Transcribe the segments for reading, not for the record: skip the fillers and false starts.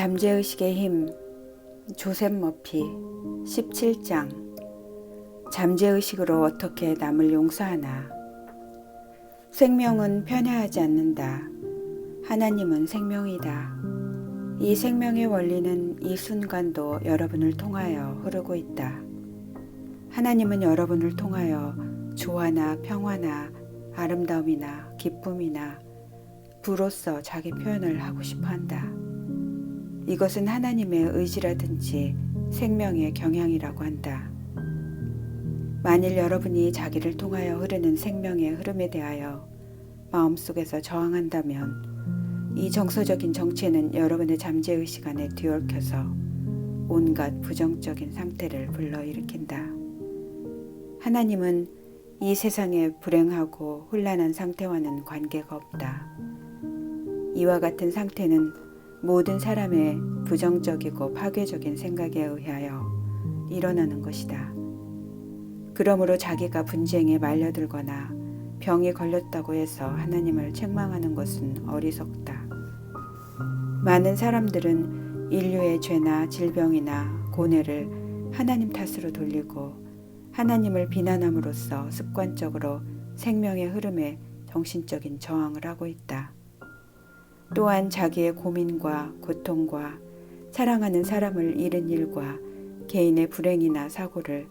잠재의식의 힘 조셉 머피 17장 잠재의식으로 어떻게 남을 용서하나. 생명은 편애하지 않는다. 하나님은 생명이다. 이 생명의 원리는 이 순간도 여러분을 통하여 흐르고 있다. 하나님은 여러분을 통하여 조화나 평화나 아름다움이나 기쁨이나 부로서 자기 표현을 하고 싶어 한다. 이것은 하나님의 의지라든지 생명의 경향이라고 한다. 만일 여러분이 자기를 통하여 흐르는 생명의 흐름에 대하여 마음속에서 저항한다면 이 정서적인 정체는 여러분의 잠재의식 안에 뒤얽혀서 온갖 부정적인 상태를 불러일으킨다. 하나님은 이 세상의 불행하고 혼란한 상태와는 관계가 없다. 이와 같은 상태는 모든 사람의 부정적이고 파괴적인 생각에 의하여 일어나는 것이다. 그러므로 자기가 분쟁에 말려들거나 병이 걸렸다고 해서 하나님을 책망하는 것은 어리석다. 많은 사람들은 인류의 죄나 질병이나 고뇌를 하나님 탓으로 돌리고 하나님을 비난함으로써 습관적으로 생명의 흐름에 정신적인 저항을 하고 있다. 또한 자기의 고민과 고통과 사랑하는 사람을 잃은 일과 개인의 불행이나 사고를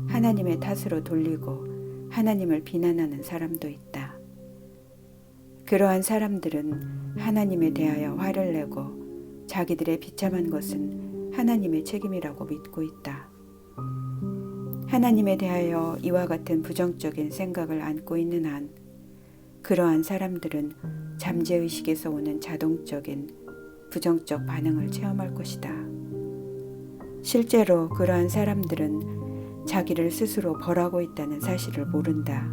하나님의 탓으로 돌리고 하나님을 비난하는 사람도 있다. 그러한 사람들은 하나님에 대하여 화를 내고 자기들의 비참한 것은 하나님의 책임이라고 믿고 있다. 하나님에 대하여 이와 같은 부정적인 생각을 안고 있는 한 그러한 사람들은 잠재의식에서 오는 자동적인 부정적 반응을 체험할 것이다. 실제로 그러한 사람들은 자기를 스스로 벌하고 있다는 사실을 모른다.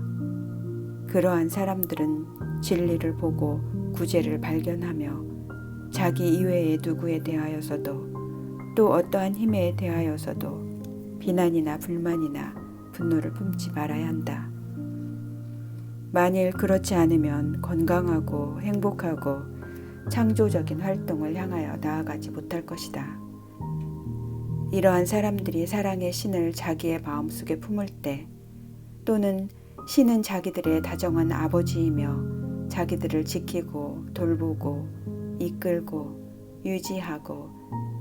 그러한 사람들은 진리를 보고 구제를 발견하며 자기 이외의 누구에 대하여서도 또 어떠한 힘에 대하여서도 비난이나 불만이나 분노를 품지 말아야 한다. 만일 그렇지 않으면 건강하고 행복하고 창조적인 활동을 향하여 나아가지 못할 것이다. 이러한 사람들이 사랑의 신을 자기의 마음속에 품을 때 또는 신은 자기들의 다정한 아버지이며 자기들을 지키고 돌보고 이끌고 유지하고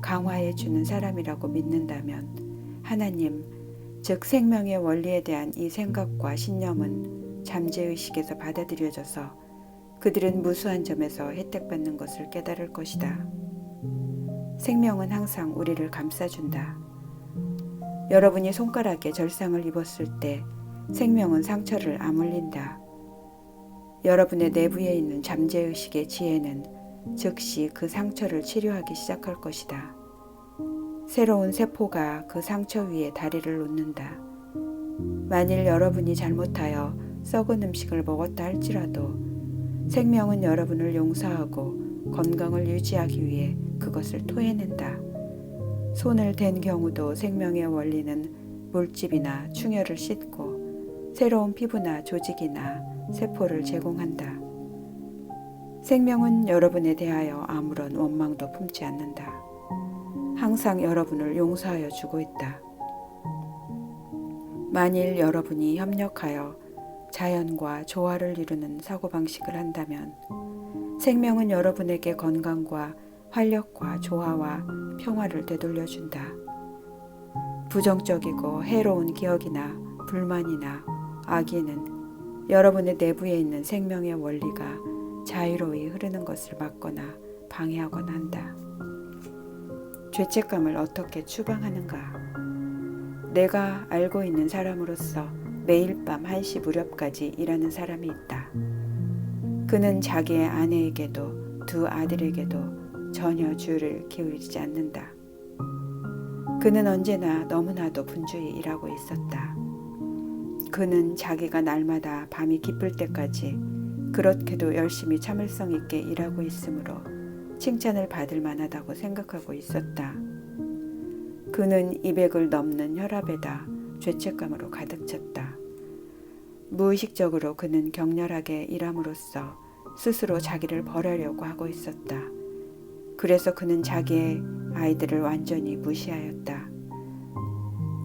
강화해 주는 사람이라고 믿는다면 하나님, 즉 생명의 원리에 대한 이 생각과 신념은 잠재의식에서 받아들여져서 그들은 무수한 점에서 혜택받는 것을 깨달을 것이다. 생명은 항상 우리를 감싸준다. 여러분이 손가락에 절상을 입었을 때 생명은 상처를 아물린다. 여러분의 내부에 있는 잠재의식의 지혜는 즉시 그 상처를 치료하기 시작할 것이다. 새로운 세포가 그 상처 위에 다리를 놓는다. 만일 여러분이 잘못하여 썩은 음식을 먹었다 할지라도 생명은 여러분을 용서하고 건강을 유지하기 위해 그것을 토해낸다. 손을 댄 경우도 생명의 원리는 물집이나 충혈을 씻고 새로운 피부나 조직이나 세포를 제공한다. 생명은 여러분에 대하여 아무런 원망도 품지 않는다. 항상 여러분을 용서하여 주고 있다. 만일 여러분이 협력하여 자연과 조화를 이루는 사고방식을 한다면 생명은 여러분에게 건강과 활력과 조화와 평화를 되돌려준다. 부정적이고 해로운 기억이나 불만이나 악의는 여러분의 내부에 있는 생명의 원리가 자유로이 흐르는 것을 막거나 방해하거나 한다. 죄책감을 어떻게 추방하는가? 내가 알고 있는 사람으로서 매일 밤 1시 무렵까지 일하는 사람이 있다. 그는 자기의 아내에게도 두 아들에게도 전혀 주의를 기울이지 않는다. 그는 언제나 너무나도 분주히 일하고 있었다. 그는 자기가 날마다 밤이 깊을 때까지 그렇게도 열심히 참을성 있게 일하고 있으므로 칭찬을 받을 만하다고 생각하고 있었다. 그는 200을 넘는 혈압에다 죄책감으로 가득 찼다. 무의식적으로 그는 격렬하게 일함으로써 스스로 자기를 벌하려고 하고 있었다. 그래서 그는 자기의 아이들을 완전히 무시하였다.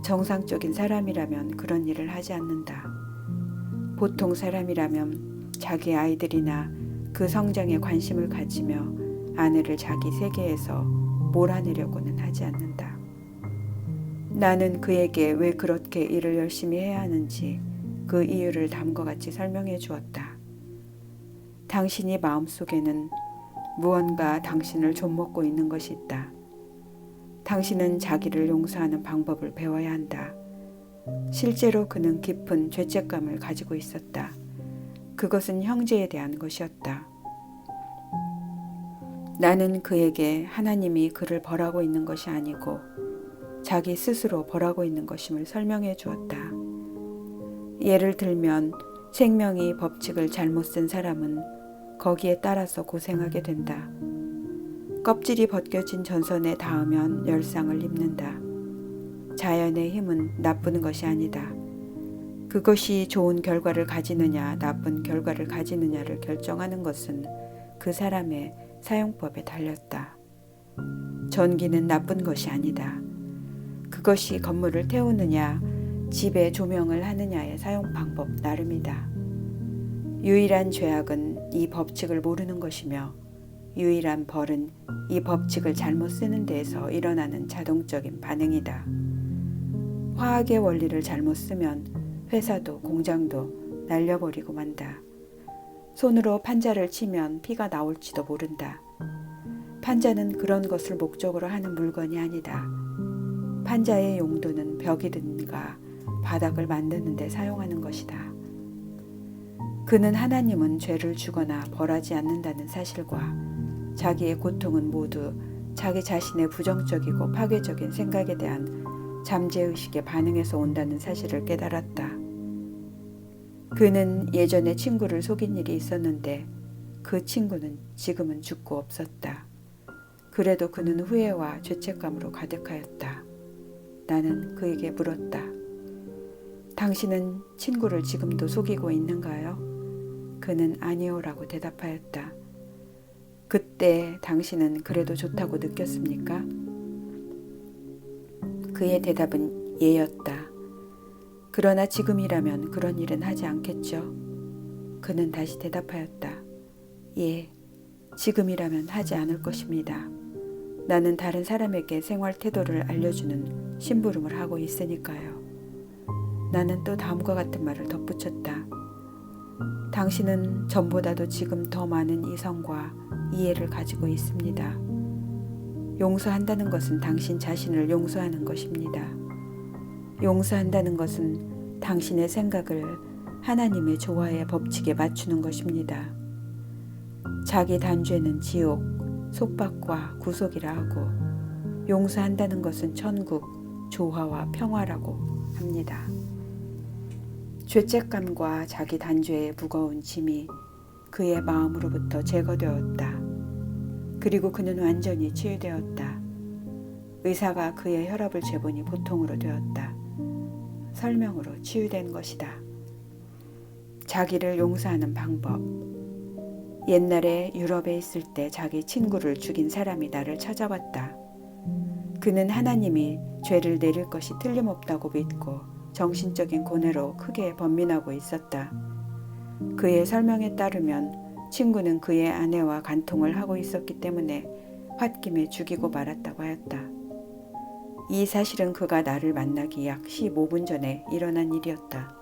정상적인 사람이라면 그런 일을 하지 않는다. 보통 사람이라면 자기 아이들이나 그 성장에 관심을 가지며 아내를 자기 세계에서 몰아내려고는 하지 않는다. 나는 그에게 왜 그렇게 일을 열심히 해야 하는지 그 이유를 다음과 같이 설명해 주었다. 당신이 마음속에는 무언가 당신을 좀먹고 있는 것이 있다. 당신은 자기를 용서하는 방법을 배워야 한다. 실제로 그는 깊은 죄책감을 가지고 있었다. 그것은 형제에 대한 것이었다. 나는 그에게 하나님이 그를 벌하고 있는 것이 아니고 자기 스스로 벌하고 있는 것임을 설명해 주었다. 예를 들면 생명이 법칙을 잘못 쓴 사람은 거기에 따라서 고생하게 된다. 껍질이 벗겨진 전선에 닿으면 열상을 입는다. 자연의 힘은 나쁜 것이 아니다. 그것이 좋은 결과를 가지느냐 나쁜 결과를 가지느냐를 결정하는 것은 그 사람의 사용법에 달렸다. 전기는 나쁜 것이 아니다. 그것이 건물을 태우느냐 집에 조명을 하느냐의 사용 방법 나름이다. 유일한 죄악은 이 법칙을 모르는 것이며 유일한 벌은 이 법칙을 잘못 쓰는 데에서 일어나는 자동적인 반응이다. 화학의 원리를 잘못 쓰면 회사도 공장도 날려버리고 만다. 손으로 판자를 치면 피가 나올지도 모른다. 판자는 그런 것을 목적으로 하는 물건이 아니다. 판자의 용도는 벽이든가 바닥을 만드는 데 사용하는 것이다. 그는 하나님은 죄를 주거나 벌하지 않는다는 사실과 자기의 고통은 모두 자기 자신의 부정적이고 파괴적인 생각에 대한 잠재의식의 반응에서 온다는 사실을 깨달았다. 그는 예전에 친구를 속인 일이 있었는데 그 친구는 지금은 죽고 없었다. 그래도 그는 후회와 죄책감으로 가득하였다. 나는 그에게 물었다. 당신은 친구를 지금도 속이고 있는가요? 그는 아니오라고 대답하였다. 그때 당신은 그래도 좋다고 느꼈습니까? 그의 대답은 예였다. 그러나 지금이라면 그런 일은 하지 않겠죠. 그는 다시 대답하였다. 예, 지금이라면 하지 않을 것입니다. 나는 다른 사람에게 생활 태도를 알려주는 심부름을 하고 있으니까요. 나는 또 다음과 같은 말을 덧붙였다. 당신은 전보다도 지금 더 많은 이성과 이해를 가지고 있습니다. 용서한다는 것은 당신 자신을 용서하는 것입니다. 용서한다는 것은 당신의 생각을 하나님의 조화의 법칙에 맞추는 것입니다. 자기 단죄는 지옥, 속박과 구속이라 하고 용서한다는 것은 천국, 조화와 평화라고 합니다. 죄책감과 자기 단죄의 무거운 짐이 그의 마음으로부터 제거되었다. 그리고 그는 완전히 치유되었다. 의사가 그의 혈압을 재보니 보통으로 되었다. 설명으로 치유된 것이다. 자기를 용서하는 방법. 옛날에 유럽에 있을 때 자기 친구를 죽인 사람이 나를 찾아왔다. 그는 하나님이 죄를 내릴 것이 틀림없다고 믿고 정신적인 고뇌로 크게 번민하고 있었다. 그의 설명에 따르면 친구는 그의 아내와 간통을 하고 있었기 때문에 홧김에 죽이고 말았다고 하였다. 이 사실은 그가 나를 만나기 약 15분 전에 일어난 일이었다.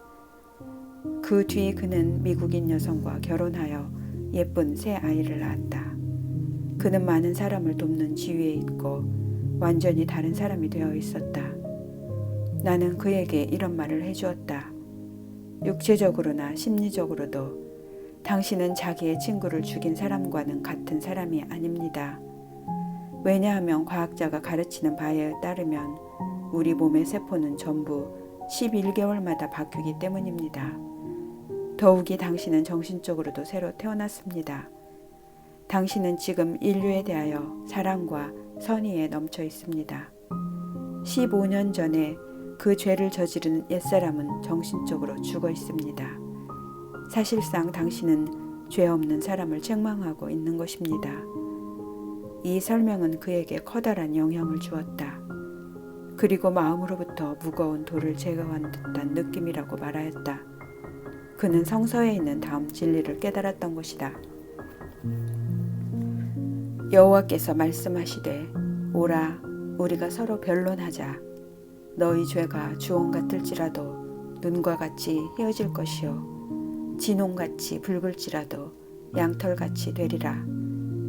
그 뒤 그는 미국인 여성과 결혼하여 예쁜 새 아이를 낳았다. 그는 많은 사람을 돕는 지위에 있고 완전히 다른 사람이 되어 있었다. 나는 그에게 이런 말을 해주었다. 육체적으로나 심리적으로도 당신은 자기의 친구를 죽인 사람과는 같은 사람이 아닙니다. 왜냐하면 과학자가 가르치는 바에 따르면 우리 몸의 세포는 전부 11개월마다 바뀌기 때문입니다. 더욱이 당신은 정신적으로도 새로 태어났습니다. 당신은 지금 인류에 대하여 사랑과 선의에 넘쳐 있습니다. 15년 전에 그 죄를 저지른 옛사람은 정신적으로 죽어 있습니다. 사실상 당신은 죄 없는 사람을 책망하고 있는 것입니다. 이 설명은 그에게 커다란 영향을 주었다. 그리고 마음으로부터 무거운 돌을 제거한 듯한 느낌이라고 말하였다. 그는 성서에 있는 다음 진리를 깨달았던 것이다. 여호와께서 말씀하시되 오라 우리가 서로 변론하자. 너희 죄가 주홍 같을지라도 눈과 같이 휘어질 것이요 진홍같이 붉을지라도 양털같이 되리라.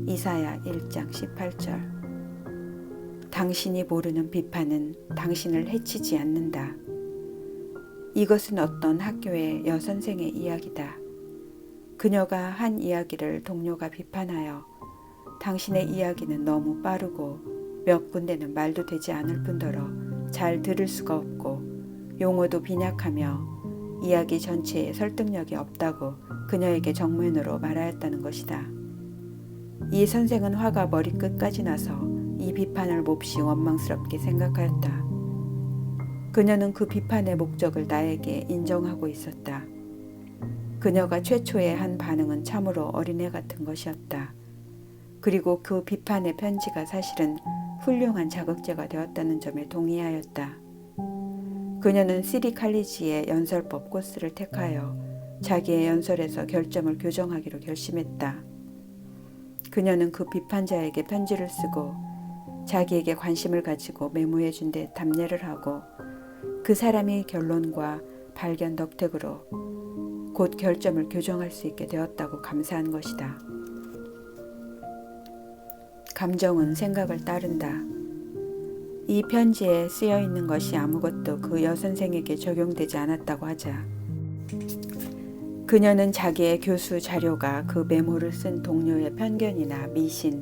이사야 1장 18절. 당신이 모르는 비판은 당신을 해치지 않는다. 이것은 어떤 학교의 여선생의 이야기다. 그녀가 한 이야기를 동료가 비판하여 당신의 이야기는 너무 빠르고 몇 군데는 말도 되지 않을 뿐더러 잘 들을 수가 없고 용어도 빈약하며 이야기 전체에 설득력이 없다고 그녀에게 정면으로 말하였다는 것이다. 이 선생은 화가 머리끝까지 나서 이 비판을 몹시 원망스럽게 생각하였다. 그녀는 그 비판의 목적을 나에게 인정하고 있었다. 그녀가 최초에 한 반응은 참으로 어린애 같은 것이었다. 그리고 그 비판의 편지가 사실은 훌륭한 자극제가 되었다는 점에 동의하였다. 그녀는 시리 칼리지의 연설법 코스를 택하여 자기의 연설에서 결점을 교정하기로 결심했다. 그녀는 그 비판자에게 편지를 쓰고 자기에게 관심을 가지고 메모해 준 데 답례를 하고 그 사람의 결론과 발견 덕택으로 곧 결점을 교정할 수 있게 되었다고 감사한 것이다. 감정은 생각을 따른다. 이 편지에 쓰여 있는 것이 아무것도 그 여선생에게 적용되지 않았다고 하자. 그녀는 자기의 교수 자료가 그 메모를 쓴 동료의 편견이나 미신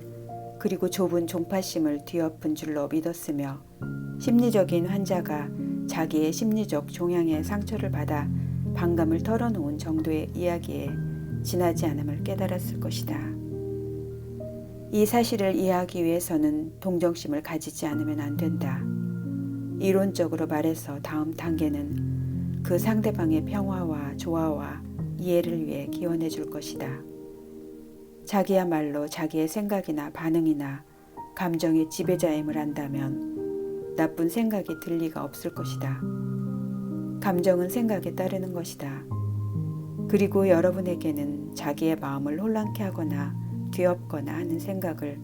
그리고 좁은 종파심을 뒤엎은 줄로 믿었으며 심리적인 환자가 자기의 심리적 종양의 상처를 받아 반감을 털어놓은 정도의 이야기에 지나지 않음을 깨달았을 것이다. 이 사실을 이해하기 위해서는 동정심을 가지지 않으면 안 된다. 이론적으로 말해서 다음 단계는 그 상대방의 평화와 조화와 이해를 위해 기원해 줄 것이다. 자기야말로 자기의 생각이나 반응이나 감정의 지배자임을 안다면 나쁜 생각이 들 리가 없을 것이다. 감정은 생각에 따르는 것이다. 그리고 여러분에게는 자기의 마음을 혼란케 하거나 뒤엎거나 하는 생각을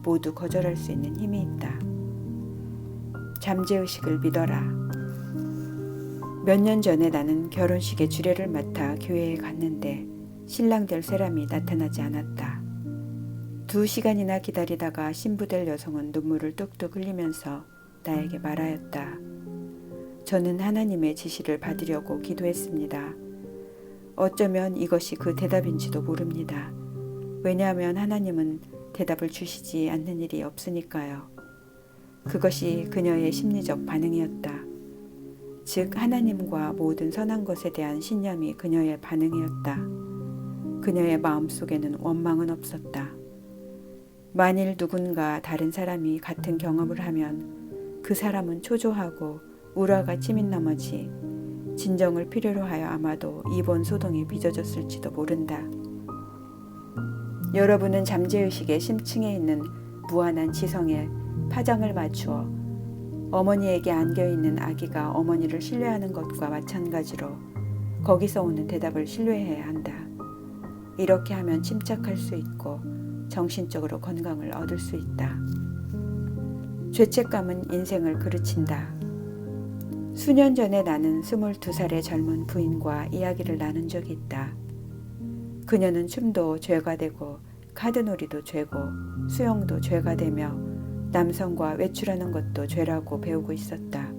모두 거절할 수 있는 힘이 있다. 잠재의식을 믿어라. 몇 년 전에 나는 결혼식의 주례를 맡아 교회에 갔는데 신랑 될 사람이 나타나지 않았다. 2시간이나 기다리다가 신부 될 여성은 눈물을 뚝뚝 흘리면서 나에게 말하였다. 저는 하나님의 지시를 받으려고 기도했습니다. 어쩌면 이것이 그 대답인지도 모릅니다. 왜냐하면 하나님은 대답을 주시지 않는 일이 없으니까요. 그것이 그녀의 심리적 반응이었다. 즉 하나님과 모든 선한 것에 대한 신념이 그녀의 반응이었다. 그녀의 마음속에는 원망은 없었다. 만일 누군가 다른 사람이 같은 경험을 하면 그 사람은 초조하고 우라가 치민 나머지 진정을 필요로 하여 아마도 입원 소동에 빚어졌을지도 모른다. 여러분은 잠재의식의 심층에 있는 무한한 지성에 파장을 맞추어 어머니에게 안겨있는 아기가 어머니를 신뢰하는 것과 마찬가지로 거기서 오는 대답을 신뢰해야 한다. 이렇게 하면 침착할 수 있고 정신적으로 건강을 얻을 수 있다. 죄책감은 인생을 그르친다. 수년 전에 나는 22살의 젊은 부인과 이야기를 나눈 적이 있다. 그녀는 춤도 죄가 되고 카드놀이도 죄고 수영도 죄가 되며 남성과 외출하는 것도 죄라고 배우고 있었다.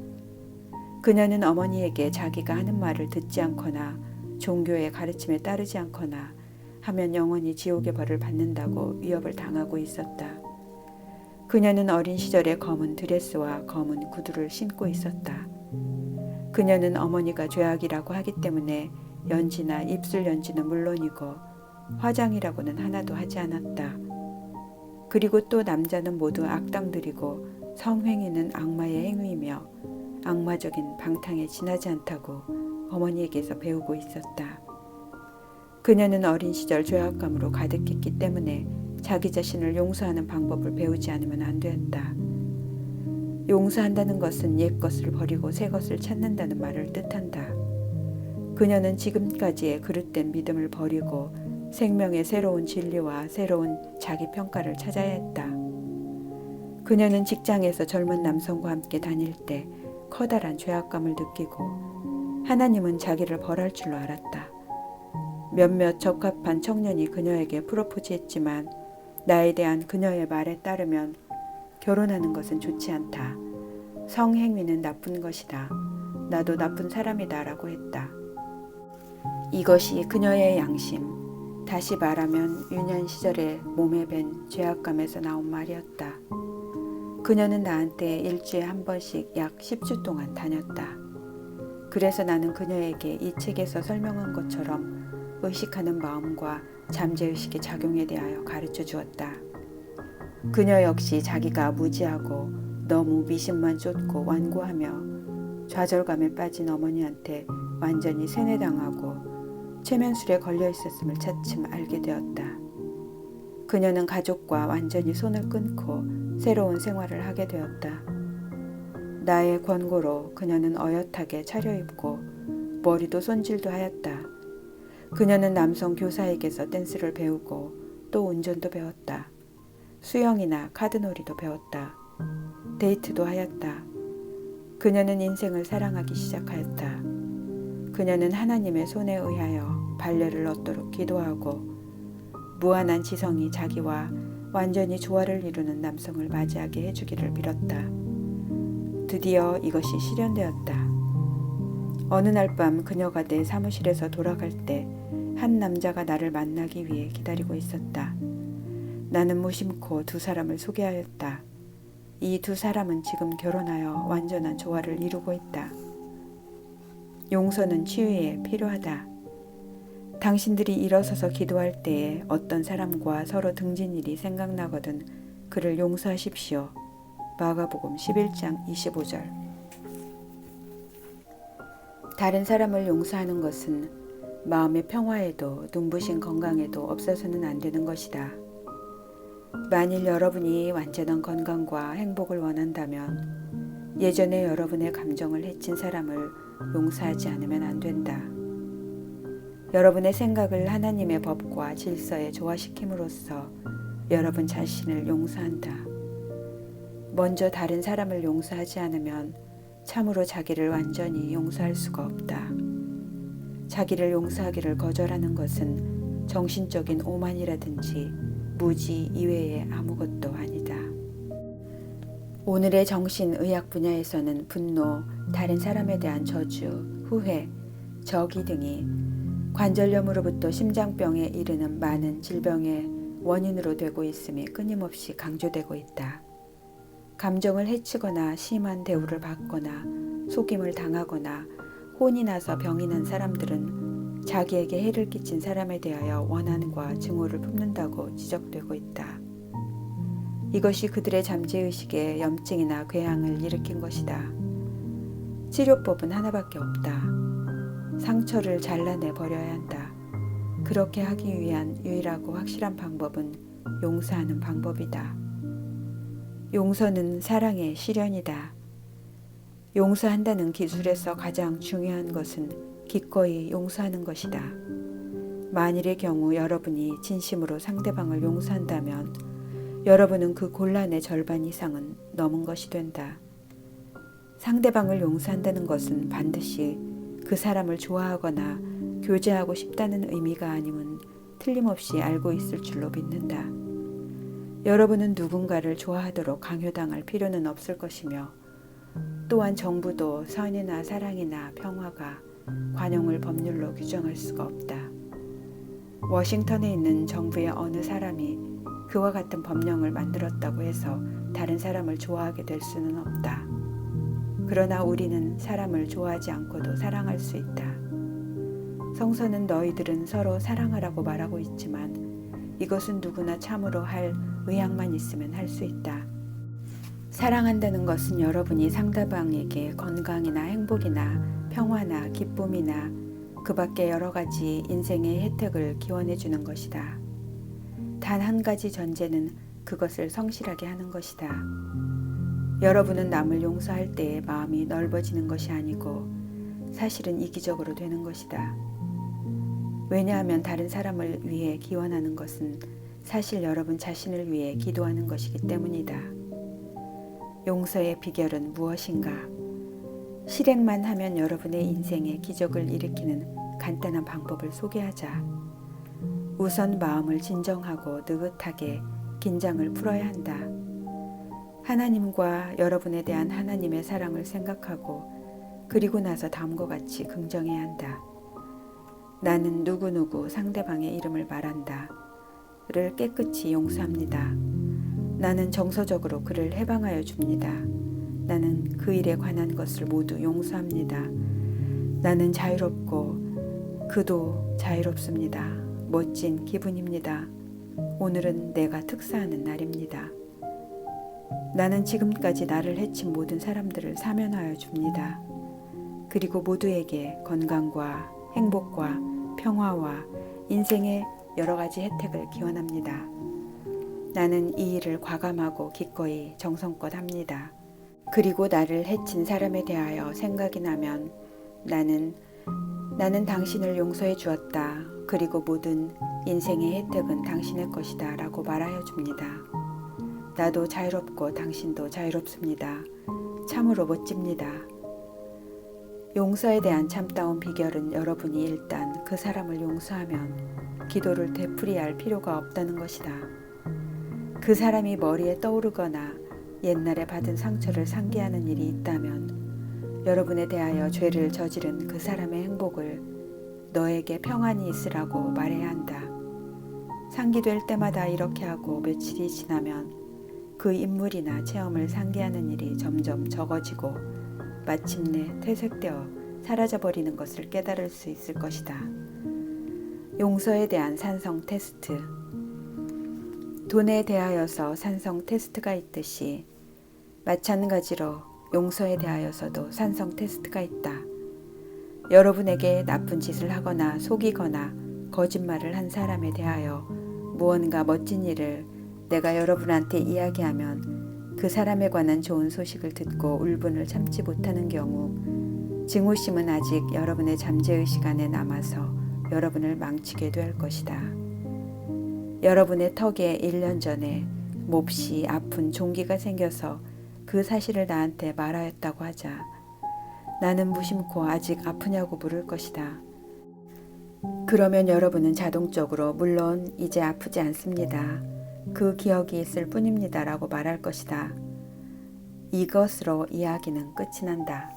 그녀는 어머니에게 자기가 하는 말을 듣지 않거나 종교의 가르침에 따르지 않거나 하면 영원히 지옥의 벌을 받는다고 위협을 당하고 있었다. 그녀는 어린 시절에 검은 드레스와 검은 구두를 신고 있었다. 그녀는 어머니가 죄악이라고 하기 때문에 연지나 입술 연지는 물론이고 화장이라고는 하나도 하지 않았다. 그리고 또 남자는 모두 악당들이고 성행위는 악마의 행위이며 악마적인 방탕에 지나지 않다고 어머니에게서 배우고 있었다. 그녀는 어린 시절 죄악감으로 가득했기 때문에 자기 자신을 용서하는 방법을 배우지 않으면 안 되었다. 용서한다는 것은 옛 것을 버리고 새 것을 찾는다는 말을 뜻한다. 그녀는 지금까지의 그릇된 믿음을 버리고 생명의 새로운 진리와 새로운 자기 평가를 찾아야 했다. 그녀는 직장에서 젊은 남성과 함께 다닐 때 커다란 죄악감을 느끼고 하나님은 자기를 벌할 줄로 알았다. 몇몇 적합한 청년이 그녀에게 프로포즈했지만 나에 대한 그녀의 말에 따르면 결혼하는 것은 좋지 않다. 성행위는 나쁜 것이다. 나도 나쁜 사람이다 라고 했다. 이것이 그녀의 양심, 다시 말하면 유년 시절에 몸에 밴 죄악감에서 나온 말이었다. 그녀는 나한테 일주일에 한 번씩 약 10주 동안 다녔다. 그래서 나는 그녀에게 이 책에서 설명한 것처럼 의식하는 마음과 잠재의식의 작용에 대하여 가르쳐 주었다. 그녀 역시 자기가 무지하고 너무 미신만 쫓고 완고하며 좌절감에 빠진 어머니한테 완전히 세뇌당하고 최면술에 걸려 있었음을 차츰 알게 되었다. 그녀는 가족과 완전히 손을 끊고 새로운 생활을 하게 되었다. 나의 권고로 그녀는 어엿하게 차려입고 머리도 손질도 하였다. 그녀는 남성 교사에게서 댄스를 배우고 또 운전도 배웠다. 수영이나 카드놀이도 배웠다. 데이트도 하였다. 그녀는 인생을 사랑하기 시작하였다. 그녀는 하나님의 손에 의하여 발레를 얻도록 기도하고 무한한 지성이 자기와 완전히 조화를 이루는 남성을 맞이하게 해주기를 빌었다. 드디어 이것이 실현되었다. 어느 날 밤 그녀가 내 사무실에서 돌아갈 때 한 남자가 나를 만나기 위해 기다리고 있었다. 나는 무심코 두 사람을 소개하였다. 이 두 사람은 지금 결혼하여 완전한 조화를 이루고 있다. 용서는 치유에 필요하다. 당신들이 일어서서 기도할 때에 어떤 사람과 서로 등진 일이 생각나거든 그를 용서하십시오. 마가복음 11장 25절. 다른 사람을 용서하는 것은 마음의 평화에도 눈부신 건강에도 없어서는 안 되는 것이다. 만일 여러분이 완전한 건강과 행복을 원한다면 예전에 여러분의 감정을 해친 사람을 용서하지 않으면 안 된다. 여러분의 생각을 하나님의 법과 질서에 조화시킴으로써 여러분 자신을 용서한다. 먼저 다른 사람을 용서하지 않으면 참으로 자기를 완전히 용서할 수가 없다. 자기를 용서하기를 거절하는 것은 정신적인 오만이라든지 무지 이외에 아무것도 아니다. 오늘의 정신의학 분야에서는 분노, 다른 사람에 대한 저주, 후회, 저기 등이 관절염으로부터 심장병에 이르는 많은 질병의 원인으로 되고 있음이 끊임없이 강조되고 있다. 감정을 해치거나 심한 대우를 받거나 속임을 당하거나 혼이 나서 병이 난 사람들은 자기에게 해를 끼친 사람에 대하여 원한과 증오를 품는다고 지적되고 있다. 이것이 그들의 잠재의식에 염증이나 궤양을 일으킨 것이다. 치료법은 하나밖에 없다. 상처를 잘라내 버려야 한다. 그렇게 하기 위한 유일하고 확실한 방법은 용서하는 방법이다. 용서는 사랑의 실현이다. 용서한다는 기술에서 가장 중요한 것은 기꺼이 용서하는 것이다. 만일의 경우 여러분이 진심으로 상대방을 용서한다면 여러분은 그 곤란의 절반 이상은 넘은 것이 된다. 상대방을 용서한다는 것은 반드시 그 사람을 좋아하거나 교제하고 싶다는 의미가 아님은 틀림없이 알고 있을 줄로 믿는다. 여러분은 누군가를 좋아하도록 강요당할 필요는 없을 것이며 또한 정부도 선이나 사랑이나 평화가 관용을 법률로 규정할 수가 없다. 워싱턴에 있는 정부의 어느 사람이 그와 같은 법령을 만들었다고 해서 다른 사람을 좋아하게 될 수는 없다. 그러나 우리는 사람을 좋아하지 않고도 사랑할 수 있다. 성서는 너희들은 서로 사랑하라고 말하고 있지만 이것은 누구나 참으로 할 의향만 있으면 할 수 있다. 사랑한다는 것은 여러분이 상대방에게 건강이나 행복이나 평화나 기쁨이나 그 밖에 여러 가지 인생의 혜택을 기원해 주는 것이다. 단 한 가지 전제는 그것을 성실하게 하는 것이다. 여러분은 남을 용서할 때에 마음이 넓어지는 것이 아니고 사실은 이기적으로 되는 것이다. 왜냐하면 다른 사람을 위해 기원하는 것은 사실 여러분 자신을 위해 기도하는 것이기 때문이다. 용서의 비결은 무엇인가? 실행만 하면 여러분의 인생에 기적을 일으키는 간단한 방법을 소개하자. 우선 마음을 진정하고 느긋하게 긴장을 풀어야 한다. 하나님과 여러분에 대한 하나님의 사랑을 생각하고 그리고 나서 다음과 같이 긍정해야 한다. 나는 누구누구 상대방의 이름을 말한다. 를 깨끗이 용서합니다. 나는 정서적으로 그를 해방하여 줍니다. 나는 그 일에 관한 것을 모두 용서합니다. 나는 자유롭고 그도 자유롭습니다. 멋진 기분입니다. 오늘은 내가 특사하는 날입니다. 나는 지금까지 나를 해친 모든 사람들을 사면하여 줍니다. 그리고 모두에게 건강과 행복과 평화와 인생의 여러 가지 혜택을 기원합니다. 나는 이 일을 과감하고 기꺼이 정성껏 합니다. 그리고 나를 해친 사람에 대하여 생각이 나면 나는 당신을 용서해 주었다. 그리고 모든 인생의 혜택은 당신의 것이다. 라고 말하여 줍니다. 나도 자유롭고 당신도 자유롭습니다. 참으로 멋집니다. 용서에 대한 참다운 비결은 여러분이 일단 그 사람을 용서하면 기도를 되풀이할 필요가 없다는 것이다. 그 사람이 머리에 떠오르거나 옛날에 받은 상처를 상기하는 일이 있다면 여러분에 대하여 죄를 저지른 그 사람의 행복을 너에게 평안히 있으라고 말해야 한다. 상기될 때마다 이렇게 하고 며칠이 지나면 그 인물이나 체험을 상기하는 일이 점점 적어지고 마침내 퇴색되어 사라져버리는 것을 깨달을 수 있을 것이다. 용서에 대한 산성 테스트. 돈에 대하여서 산성 테스트가 있듯이 마찬가지로 용서에 대하여서도 산성 테스트가 있다. 여러분에게 나쁜 짓을 하거나 속이거나 거짓말을 한 사람에 대하여 무언가 멋진 일을 내가 여러분한테 이야기하면 그 사람에 관한 좋은 소식을 듣고 울분을 참지 못하는 경우 증오심은 아직 여러분의 잠재의식 안에 남아서 여러분을 망치게 될 것이다. 여러분의 턱에 1년 전에 몹시 아픈 종기가 생겨서 그 사실을 나한테 말하였다고 하자. 나는 무심코 아직 아프냐고 물을 것이다. 그러면 여러분은 자동적으로 물론 이제 아프지 않습니다. 그 기억이 있을 뿐입니다. 라고 말할 것이다. 이것으로 이야기는 끝이 난다.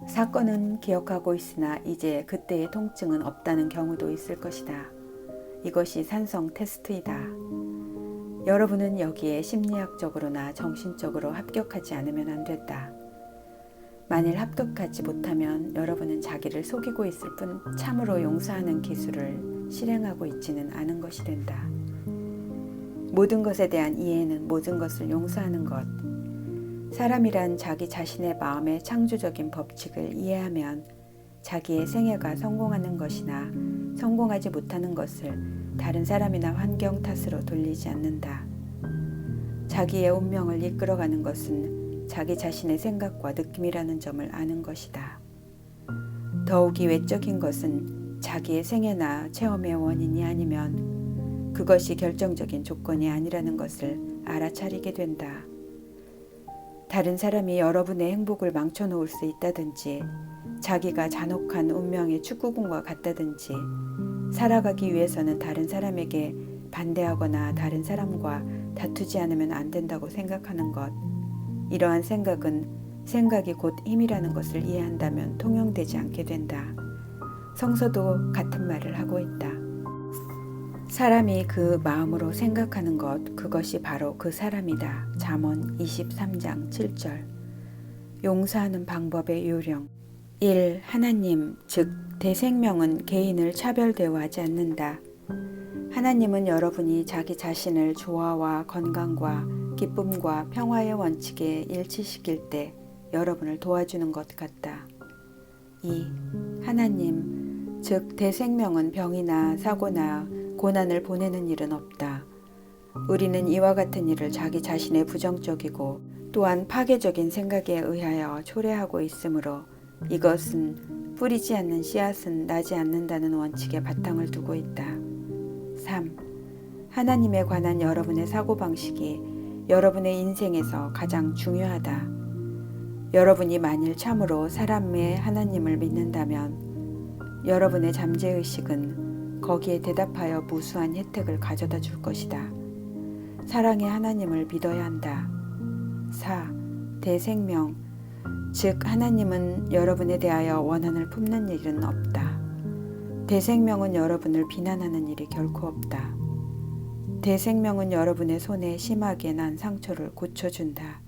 사건은 기억하고 있으나 이제 그때의 통증은 없다는 경우도 있을 것이다. 이것이 산성 테스트이다. 여러분은 여기에 심리학적으로나 정신적으로 합격하지 않으면 안 된다. 만일 합격하지 못하면 여러분은 자기를 속이고 있을 뿐 참으로 용서하는 기술을 실행하고 있지는 않은 것이 된다. 모든 것에 대한 이해는 모든 것을 용서하는 것. 사람이란 자기 자신의 마음의 창조적인 법칙을 이해하면 자기의 생애가 성공하는 것이나 성공하지 못하는 것을 다른 사람이나 환경 탓으로 돌리지 않는다. 자기의 운명을 이끌어가는 것은 자기 자신의 생각과 느낌이라는 점을 아는 것이다. 더욱이 외적인 것은 자기의 생애나 체험의 원인이 아니면 그것이 결정적인 조건이 아니라는 것을 알아차리게 된다. 다른 사람이 여러분의 행복을 망쳐놓을 수 있다든지 자기가 잔혹한 운명의 축구공과 같다든지 살아가기 위해서는 다른 사람에게 반대하거나 다른 사람과 다투지 않으면 안 된다고 생각하는 것. 이러한 생각은 생각이 곧 힘이라는 것을 이해한다면 통용되지 않게 된다. 성서도 같은 말을 하고 있다. 사람이 그 마음으로 생각하는 것, 그것이 바로 그 사람이다. 잠언 23장 7절. 용서하는 방법의 요령. 1. 하나님, 즉 대생명은 개인을 차별 대우하지 않는다. 하나님은 여러분이 자기 자신을 조화와 건강과 기쁨과 평화의 원칙에 일치시킬 때 여러분을 도와주는 것 같다. 2. 하나님, 즉 대생명은 병이나 사고나 고난을 보내는 일은 없다. 우리는 이와 같은 일을 자기 자신의 부정적이고 또한 파괴적인 생각에 의하여 초래하고 있으므로 이것은 뿌리지 않는 씨앗은 나지 않는다는 원칙에 바탕을 두고 있다. 3. 하나님에 관한 여러분의 사고방식이 여러분의 인생에서 가장 중요하다. 여러분이 만일 참으로 사람의 하나님을 믿는다면 여러분의 잠재의식은 거기에 대답하여 무수한 혜택을 가져다 줄 것이다. 사랑의 하나님을 믿어야 한다. 4. 대생명, 즉 하나님은 여러분에 대하여 원한을 품는 일은 없다. 대생명은 여러분을 비난하는 일이 결코 없다. 대생명은 여러분의 손에 심하게 난 상처를 고쳐준다.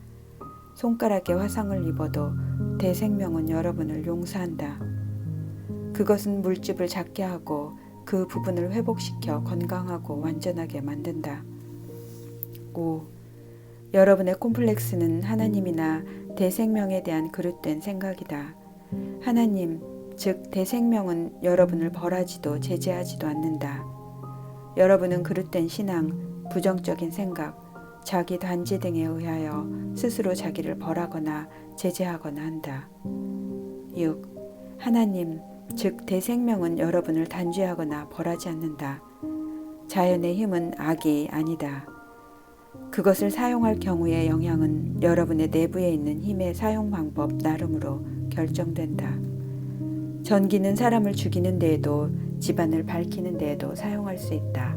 손가락에 화상을 입어도 대생명은 여러분을 용서한다. 그것은 물집을 작게 하고 그 부분을 회복시켜 건강하고 완전하게 만든다. 5. 여러분의 콤플렉스는 하나님이나 대생명에 대한 그릇된 생각이다. 하나님, 즉 대생명은 여러분을 벌하지도 제재하지도 않는다. 여러분은 그릇된 신앙, 부정적인 생각, 자기 단지 등에 의하여 스스로 자기를 벌하거나 제재하거나 한다. 6. 하나님, 즉 대생명은 여러분을 단죄하거나 벌하지 않는다. 자연의 힘은 악이 아니다. 그것을 사용할 경우의 영향은 여러분의 내부에 있는 힘의 사용 방법 나름으로 결정된다. 전기는 사람을 죽이는 데에도 집안을 밝히는 데에도 사용할 수 있다.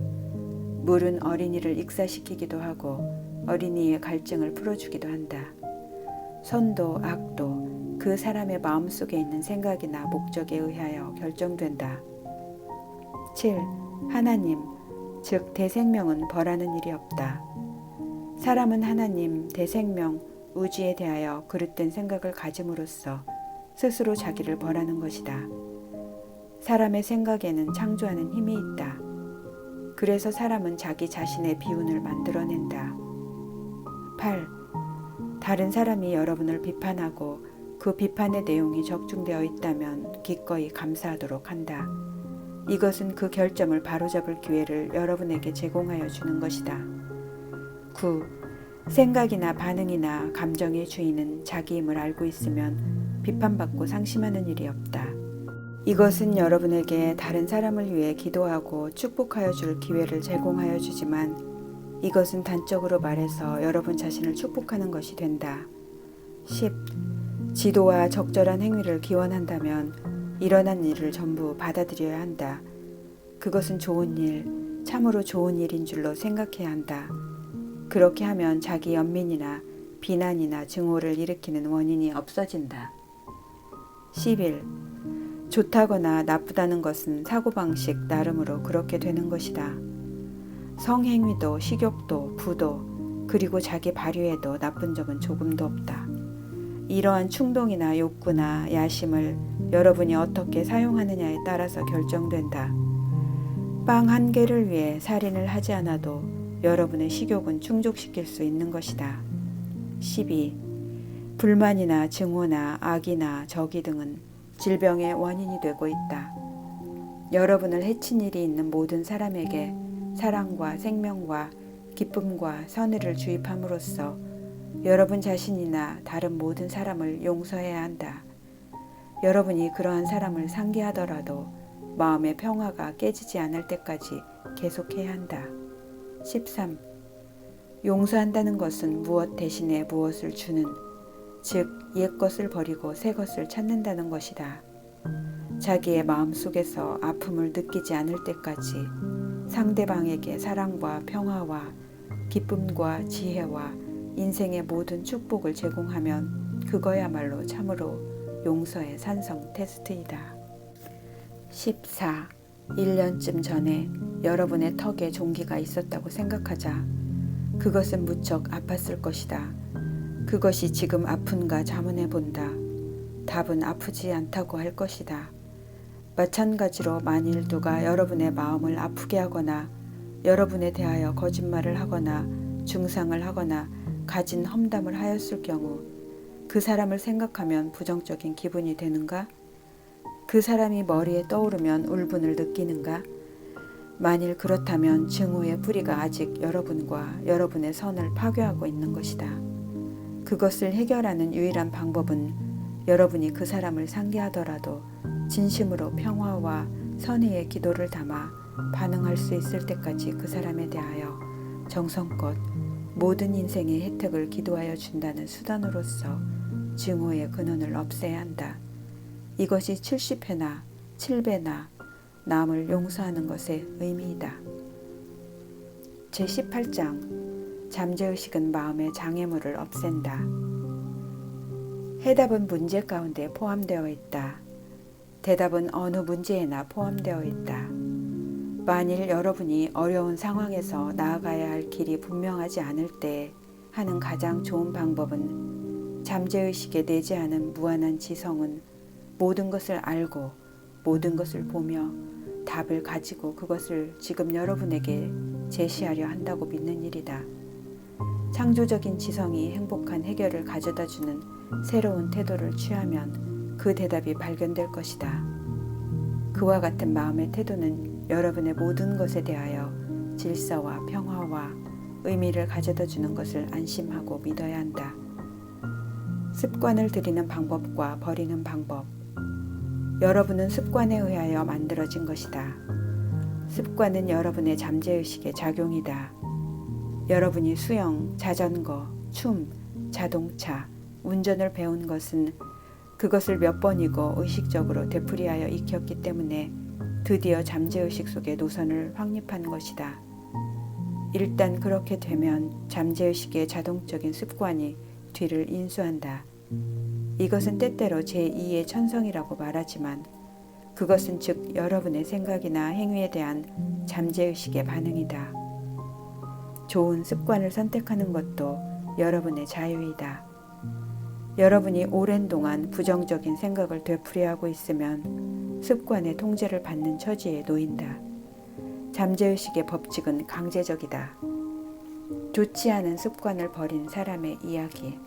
물은 어린이를 익사시키기도 하고 어린이의 갈증을 풀어주기도 한다. 선도 악도 그 사람의 마음속에 있는 생각이나 목적에 의하여 결정된다. 7. 하나님, 즉 대생명은 벌하는 일이 없다. 사람은 하나님, 대생명, 우주에 대하여 그릇된 생각을 가짐으로써 스스로 자기를 벌하는 것이다. 사람의 생각에는 창조하는 힘이 있다. 그래서 사람은 자기 자신의 비운을 만들어낸다. 8. 다른 사람이 여러분을 비판하고 그 비판의 내용이 적중되어 있다면 기꺼이 감사하도록 한다. 이것은 그 결점을 바로잡을 기회를 여러분에게 제공하여 주는 것이다. 9. 생각이나 반응이나 감정의 주인은 자기임을 알고 있으면 비판받고 상심하는 일이 없다. 이것은 여러분에게 다른 사람을 위해 기도하고 축복하여 줄 기회를 제공하여 주지만 이것은 단적으로 말해서 여러분 자신을 축복하는 것이 된다. 10. 지도와 적절한 행위를 기원한다면 일어난 일을 전부 받아들여야 한다. 그것은 좋은 일, 참으로 좋은 일인 줄로 생각해야 한다. 그렇게 하면 자기 연민이나 비난이나 증오를 일으키는 원인이 없어진다. 11. 좋다거나 나쁘다는 것은 사고방식 나름으로 그렇게 되는 것이다. 성행위도 식욕도 부도 그리고 자기 발휘에도 나쁜 점은 조금도 없다. 이러한 충동이나 욕구나 야심을 여러분이 어떻게 사용하느냐에 따라서 결정된다. 빵 한 개를 위해 살인을 하지 않아도 여러분의 식욕은 충족시킬 수 있는 것이다. 12. 불만이나 증오나 악이나 적이 등은 질병의 원인이 되고 있다. 여러분을 해친 일이 있는 모든 사람에게 사랑과 생명과 기쁨과 선의를 주입함으로써 여러분 자신이나 다른 모든 사람을 용서해야 한다. 여러분이 그러한 사람을 상기하더라도 마음의 평화가 깨지지 않을 때까지 계속해야 한다. 13. 용서한다는 것은 무엇 대신에 무엇을 주는, 즉 옛것을 버리고 새것을 찾는다는 것이다. 자기의 마음속에서 아픔을 느끼지 않을 때까지 상대방에게 사랑과 평화와 기쁨과 지혜와 인생의 모든 축복을 제공하면 그거야말로 참으로 용서의 산성 테스트이다. 14. 1년쯤 전에 여러분의 턱에 종기가 있었다고 생각하자. 그것은 무척 아팠을 것이다. 그것이 지금 아픈가 자문해 본다. 답은 아프지 않다고 할 것이다. 마찬가지로 만일 누가 여러분의 마음을 아프게 하거나 여러분에 대하여 거짓말을 하거나 중상을 하거나 가진 험담을 하였을 경우 그 사람을 생각하면 부정적인 기분이 되는가? 그 사람이 머리에 떠오르면 울분을 느끼는가? 만일 그렇다면 증오의 뿌리가 아직 여러분과 여러분의 선을 파괴하고 있는 것이다. 그것을 해결하는 유일한 방법은 여러분이 그 사람을 상기하더라도 진심으로 평화와 선의의 기도를 담아 반응할 수 있을 때까지 그 사람에 대하여 정성껏 모든 인생의 혜택을 기도하여 준다는 수단으로서 증오의 근원을 없애야 한다. 이것이 70회나 7배나 남을 용서하는 것의 의미이다. 제18장 잠재의식은 마음의 장애물을 없앤다. 해답은 문제 가운데 포함되어 있다. 대답은 어느 문제에나 포함되어 있다. 만일 여러분이 어려운 상황에서 나아가야 할 길이 분명하지 않을 때 하는 가장 좋은 방법은 잠재의식에 내재하는 무한한 지성은 모든 것을 알고 모든 것을 보며 답을 가지고 그것을 지금 여러분에게 제시하려 한다고 믿는 일이다. 창조적인 지성이 행복한 해결을 가져다주는 새로운 태도를 취하면 그 대답이 발견될 것이다. 그와 같은 마음의 태도는 여러분의 모든 것에 대하여 질서와 평화와 의미를 가져다주는 것을 안심하고 믿어야 한다. 습관을 들이는 방법과 버리는 방법. 여러분은 습관에 의하여 만들어진 것이다. 습관은 여러분의 잠재의식의 작용이다. 여러분이 수영, 자전거, 춤, 자동차, 운전을 배운 것은 그것을 몇 번이고 의식적으로 되풀이하여 익혔기 때문에 드디어 잠재의식 속에 노선을 확립한 것이다. 일단 그렇게 되면 잠재의식의 자동적인 습관이 뒤를 인수한다. 이것은 때때로 제2의 천성이라고 말하지만 그것은 즉 여러분의 생각이나 행위에 대한 잠재의식의 반응이다. 좋은 습관을 선택하는 것도 여러분의 자유이다. 여러분이 오랜 동안 부정적인 생각을 되풀이하고 있으면 습관의 통제를 받는 처지에 놓인다. 잠재의식의 법칙은 강제적이다. 좋지 않은 습관을 버린 사람의 이야기.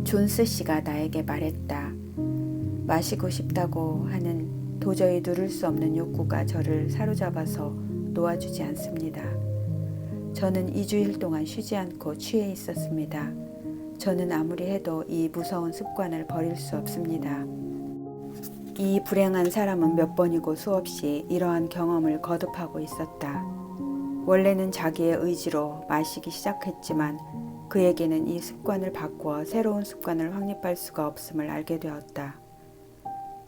존스 씨가 나에게 말했다. 마시고 싶다고 하는 도저히 누를 수 없는 욕구가 저를 사로잡아서 놓아주지 않습니다. 저는 2주일 동안 쉬지 않고 취해 있었습니다. 저는 아무리 해도 이 무서운 습관을 버릴 수 없습니다. 이 불행한 사람은 몇 번이고 수없이 이러한 경험을 거듭하고 있었다. 원래는 자기의 의지로 마시기 시작했지만 그에게는 이 습관을 바꾸어 새로운 습관을 확립할 수가 없음을 알게 되었다.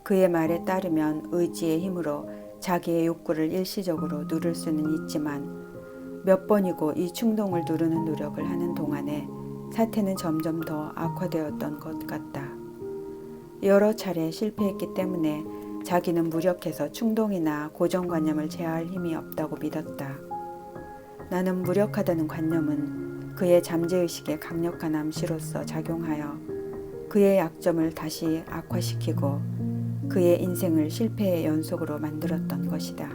그의 말에 따르면 의지의 힘으로 자기의 욕구를 일시적으로 누를 수는 있지만 몇 번이고 이 충동을 누르는 노력을 하는 동안에 사태는 점점 더 악화되었던 것 같다. 여러 차례 실패했기 때문에 자기는 무력해서 충동이나 고정관념을 제어할 힘이 없다고 믿었다. 나는 무력하다는 관념은 그의 잠재의식에 강력한 암시로서 작용하여 그의 약점을 다시 악화시키고 그의 인생을 실패의 연속으로 만들었던 것이다.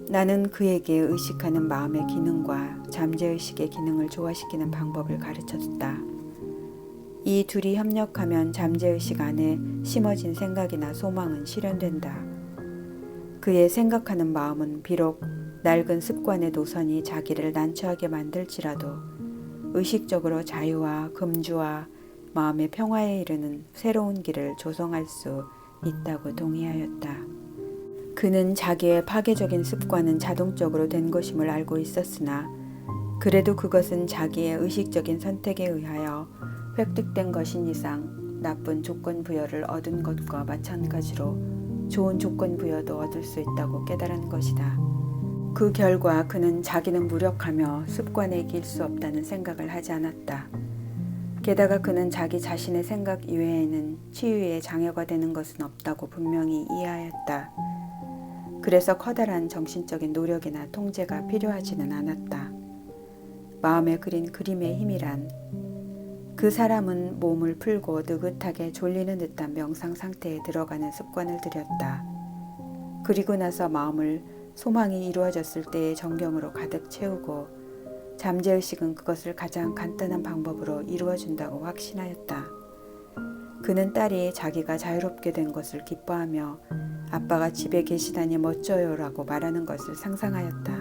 나는 그에게 의식하는 마음의 기능과 잠재의식의 기능을 조화시키는 방법을 가르쳤다. 이 둘이 협력하면 잠재의식 안에 심어진 생각이나 소망은 실현된다. 그의 생각하는 마음은 비록 낡은 습관의 노선이 자기를 난처하게 만들지라도 의식적으로 자유와 금주와 마음의 평화에 이르는 새로운 길을 조성할 수 있다고 동의하였다. 그는 자기의 파괴적인 습관은 자동적으로 된 것임을 알고 있었으나 그래도 그것은 자기의 의식적인 선택에 의하여 획득된 것인 이상 나쁜 조건 부여를 얻은 것과 마찬가지로 좋은 조건 부여도 얻을 수 있다고 깨달은 것이다. 그 결과 그는 자기는 무력하며 습관에 이길 수 없다는 생각을 하지 않았다. 게다가 그는 자기 자신의 생각 이외에는 치유의 장애가 되는 것은 없다고 분명히 이해하였다. 그래서 커다란 정신적인 노력이나 통제가 필요하지는 않았다. 마음에 그린 그림의 힘이란 그 사람은 몸을 풀고 느긋하게 졸리는 듯한 명상 상태에 들어가는 습관을 들였다. 그리고 나서 마음을 소망이 이루어졌을 때의 정경으로 가득 채우고 잠재의식은 그것을 가장 간단한 방법으로 이루어준다고 확신하였다. 그는 딸이 자기가 자유롭게 된 것을 기뻐하며 아빠가 집에 계시다니 멋져요라고 말하는 것을 상상하였다.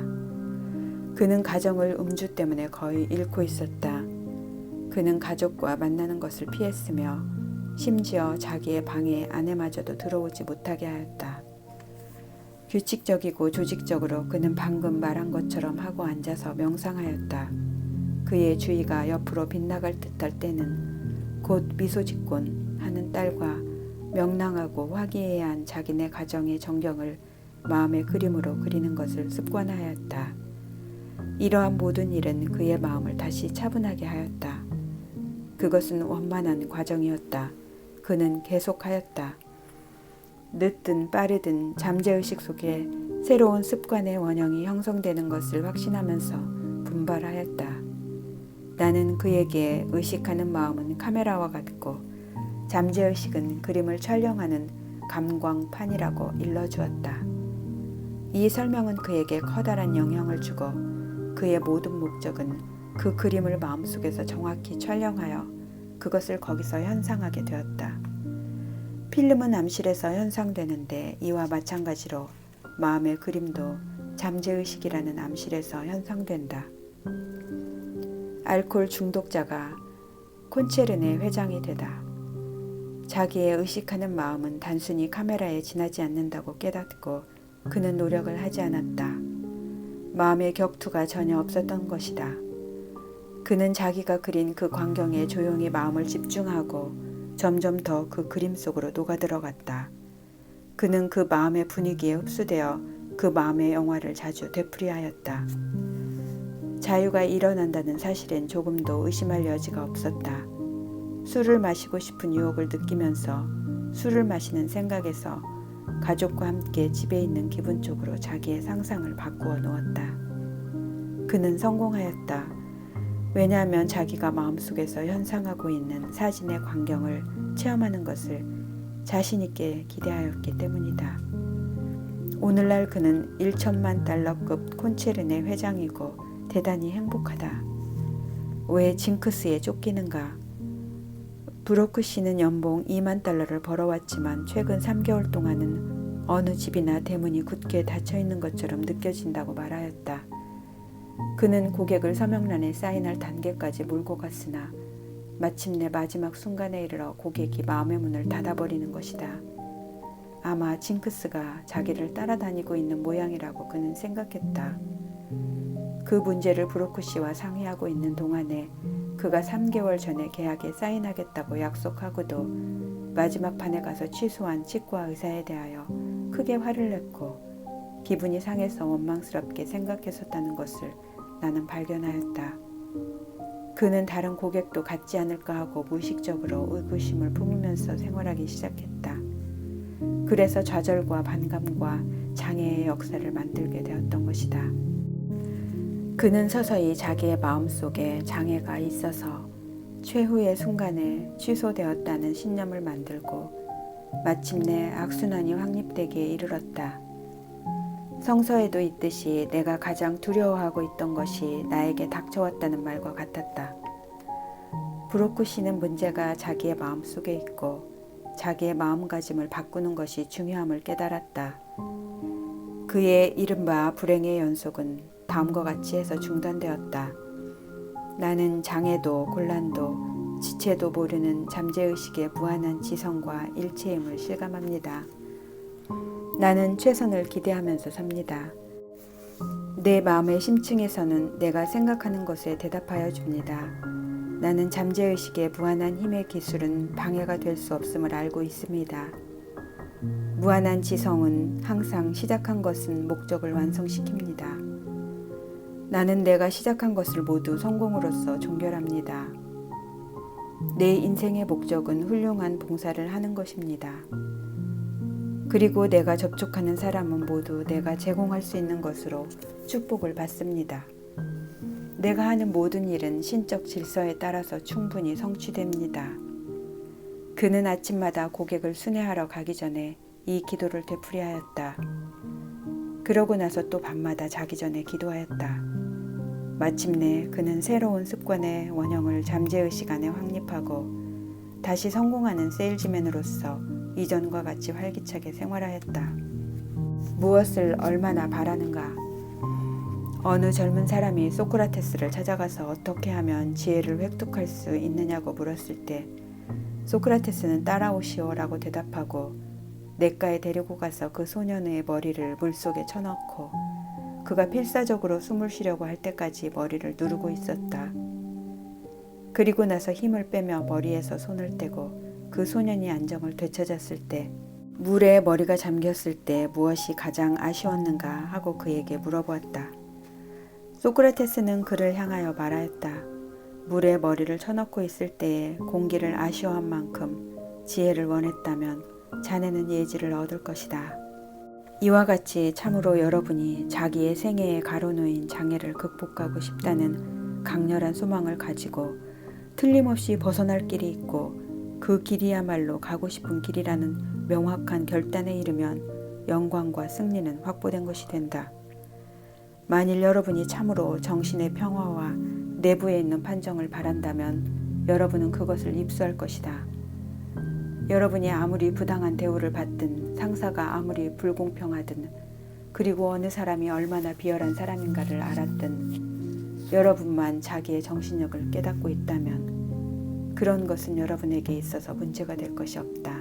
그는 가정을 음주 때문에 거의 잃고 있었다. 그는 가족과 만나는 것을 피했으며 심지어 자기의 방에 아내마저도 들어오지 못하게 하였다. 규칙적이고 조직적으로 그는 방금 말한 것처럼 하고 앉아서 명상하였다. 그의 주의가 옆으로 빗나갈 듯할 때는 곧 미소 짓곤 하는 딸과 명랑하고 화기애애한 자기네 가정의 전경을 마음의 그림으로 그리는 것을 습관하였다. 이러한 모든 일은 그의 마음을 다시 차분하게 하였다. 그것은 원만한 과정이었다. 그는 계속하였다. 늦든 빠르든 잠재의식 속에 새로운 습관의 원형이 형성되는 것을 확신하면서 분발하였다. 나는 그에게 의식하는 마음은 카메라와 같고 잠재의식은 그림을 촬영하는 감광판이라고 일러주었다. 이 설명은 그에게 커다란 영향을 주고 그의 모든 목적은 그 그림을 마음속에서 정확히 촬영하여 그것을 거기서 현상하게 되었다. 필름은 암실에서 현상되는데 이와 마찬가지로 마음의 그림도 잠재의식이라는 암실에서 현상된다. 알코올 중독자가 콘체르네 회장이 되다. 자기의 의식하는 마음은 단순히 카메라에 지나지 않는다고 깨닫고 그는 노력을 하지 않았다. 마음의 격투가 전혀 없었던 것이다. 그는 자기가 그린 그 광경에 조용히 마음을 집중하고 점점 더 그 그림 속으로 녹아들어갔다. 그는 그 마음의 분위기에 흡수되어 그 마음의 영화를 자주 되풀이하였다. 자유가 일어난다는 사실엔 조금도 의심할 여지가 없었다. 술을 마시고 싶은 유혹을 느끼면서 술을 마시는 생각에서 가족과 함께 집에 있는 기분 쪽으로 자기의 상상을 바꾸어 놓았다. 그는 성공하였다. 왜냐하면 자기가 마음속에서 현상하고 있는 사진의 광경을 체험하는 것을 자신 있게 기대하였기 때문이다. 오늘날 그는 1천만 달러급 콘체르네 회장이고 대단히 행복하다. 왜 징크스에 쫓기는가? 브로크 씨는 연봉 2만 달러를 벌어왔지만 최근 3개월 동안은 어느 집이나 대문이 굳게 닫혀있는 것처럼 느껴진다고 말하였다. 그는 고객을 서명란에 사인할 단계까지 몰고 갔으나 마침내 마지막 순간에 이르러 고객이 마음의 문을 닫아버리는 것이다. 아마 징크스가 자기를 따라다니고 있는 모양이라고 그는 생각했다. 그 문제를 브로크 씨와 상의하고 있는 동안에 그가 3개월 전에 계약에 사인하겠다고 약속하고도 마지막 판에 가서 취소한 치과 의사에 대하여 크게 화를 냈고 기분이 상해서 원망스럽게 생각했었다는 것을 나는 발견하였다. 그는 다른 고객도 갖지 않을까 하고 무의식적으로 의구심을 품으면서 생활하기 시작했다. 그래서 좌절과 반감과 장애의 역사를 만들게 되었던 것이다. 그는 서서히 자기의 마음속에 장애가 있어서 최후의 순간에 취소되었다는 신념을 만들고 마침내 악순환이 확립되기에 이르렀다. 성서에도 있듯이 내가 가장 두려워하고 있던 것이 나에게 닥쳐왔다는 말과 같았다. 브로크 씨는 문제가 자기의 마음속에 있고 자기의 마음가짐을 바꾸는 것이 중요함을 깨달았다. 그의 이른바 불행의 연속은 다음과 같이 해서 중단되었다. 나는 장애도 곤란도 지체도 모르는 잠재의식의 무한한 지성과 일체임을 실감합니다. 나는 최선을 기대하면서 삽니다. 내 마음의 심층에서는 내가 생각하는 것에 대답하여 줍니다. 나는 잠재의식의 무한한 힘의 기술은 방해가 될 수 없음을 알고 있습니다. 무한한 지성은 항상 시작한 것은 목적을 완성시킵니다. 나는 내가 시작한 것을 모두 성공으로써 종결합니다. 내 인생의 목적은 훌륭한 봉사를 하는 것입니다. 그리고 내가 접촉하는 사람은 모두 내가 제공할 수 있는 것으로 축복을 받습니다. 내가 하는 모든 일은 신적 질서에 따라서 충분히 성취됩니다. 그는 아침마다 고객을 순회하러 가기 전에 이 기도를 되풀이하였다. 그러고 나서 또 밤마다 자기 전에 기도하였다. 마침내 그는 새로운 습관의 원형을 잠재의식 안에 확립하고 다시 성공하는 세일즈맨으로서 이전과 같이 활기차게 생활하였다. 무엇을 얼마나 바라는가? 어느 젊은 사람이 소크라테스를 찾아가서 어떻게 하면 지혜를 획득할 수 있느냐고 물었을 때 소크라테스는 따라오시오라고 대답하고 냇가에 데리고 가서 그 소년의 머리를 물속에 쳐넣고 그가 필사적으로 숨을 쉬려고 할 때까지 머리를 누르고 있었다. 그리고 나서 힘을 빼며 머리에서 손을 떼고 그 소년이 안정을 되찾았을 때 물에 머리가 잠겼을 때 무엇이 가장 아쉬웠는가 하고 그에게 물어보았다. 소크라테스는 그를 향하여 말하였다. 물에 머리를 쳐넣고 있을 때에 공기를 아쉬워한 만큼 지혜를 원했다면 자네는 예지를 얻을 것이다. 이와 같이 참으로 여러분이 자기의 생애에 가로놓인 장애를 극복하고 싶다는 강렬한 소망을 가지고 틀림없이 벗어날 길이 있고 그 길이야말로 가고 싶은 길이라는 명확한 결단에 이르면 영광과 승리는 확보된 것이 된다. 만일 여러분이 참으로 정신의 평화와 내부에 있는 판정을 바란다면 여러분은 그것을 입수할 것이다. 여러분이 아무리 부당한 대우를 받든 상사가 아무리 불공평하든 그리고 어느 사람이 얼마나 비열한 사람인가를 알았든 여러분만 자기의 정신력을 깨닫고 있다면 그런 것은 여러분에게 있어서 문제가 될 것이 없다.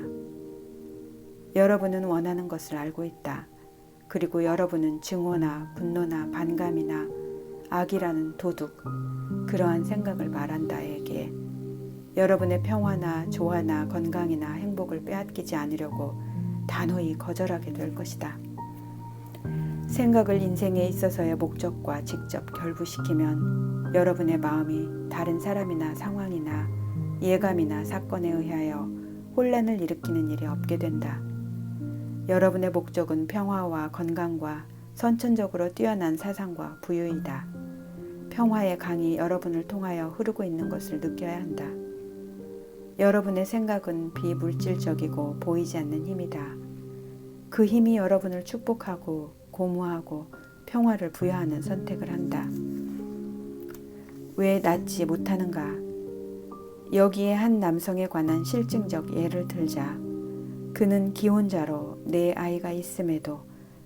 여러분은 원하는 것을 알고 있다. 그리고 여러분은 증오나 분노나 반감이나 악이라는 도둑, 그러한 생각을 말한다에게 여러분의 평화나 조화나 건강이나 행복을 빼앗기지 않으려고 단호히 거절하게 될 것이다. 생각을 인생에 있어서의 목적과 직접 결부시키면 여러분의 마음이 다른 사람이나 상황이나 예감이나 사건에 의하여 혼란을 일으키는 일이 없게 된다. 여러분의 목적은 평화와 건강과 선천적으로 뛰어난 사상과 부유이다. 평화의 강이 여러분을 통하여 흐르고 있는 것을 느껴야 한다. 여러분의 생각은 비물질적이고 보이지 않는 힘이다. 그 힘이 여러분을 축복하고 고무하고 평화를 부여하는 선택을 한다. 왜 낫지 못하는가? 여기에 한 남성에 관한 실증적 예를 들자. 그는 기혼자로 네 아이가 있음에도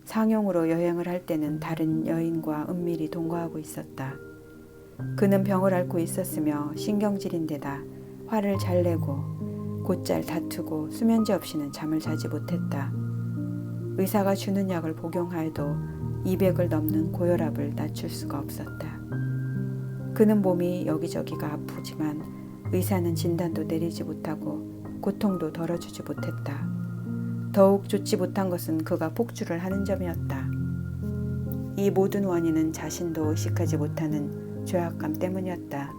상용으로 여행을 할 때는 다른 여인과 은밀히 동거하고 있었다. 그는 병을 앓고 있었으며 신경질인데다 화를 잘 내고 곧잘 다투고 수면제 없이는 잠을 자지 못했다. 의사가 주는 약을 복용하여도 200을 넘는 고혈압을 낮출 수가 없었다. 그는 몸이 여기저기가 아프지만 의사는 진단도 내리지 못하고 고통도 덜어주지 못했다. 더욱 좋지 못한 것은 그가 폭주를 하는 점이었다. 이 모든 원인은 자신도 의식하지 못하는 죄악감 때문이었다.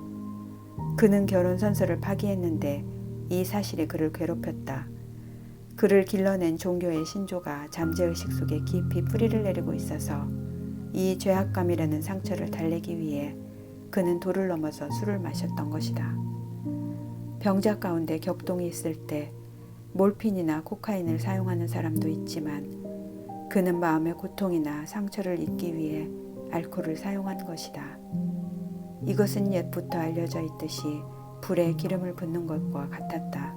그는 결혼 선서를 파기했는데 이 사실이 그를 괴롭혔다. 그를 길러낸 종교의 신조가 잠재의식 속에 깊이 뿌리를 내리고 있어서 이 죄악감이라는 상처를 달래기 위해 그는 도를 넘어서 술을 마셨던 것이다. 병자 가운데 격동이 있을 때 몰핀이나 코카인을 사용하는 사람도 있지만 그는 마음의 고통이나 상처를 잊기 위해 알코올을 사용한 것이다. 이것은 옛부터 알려져 있듯이 불에 기름을 붓는 것과 같았다.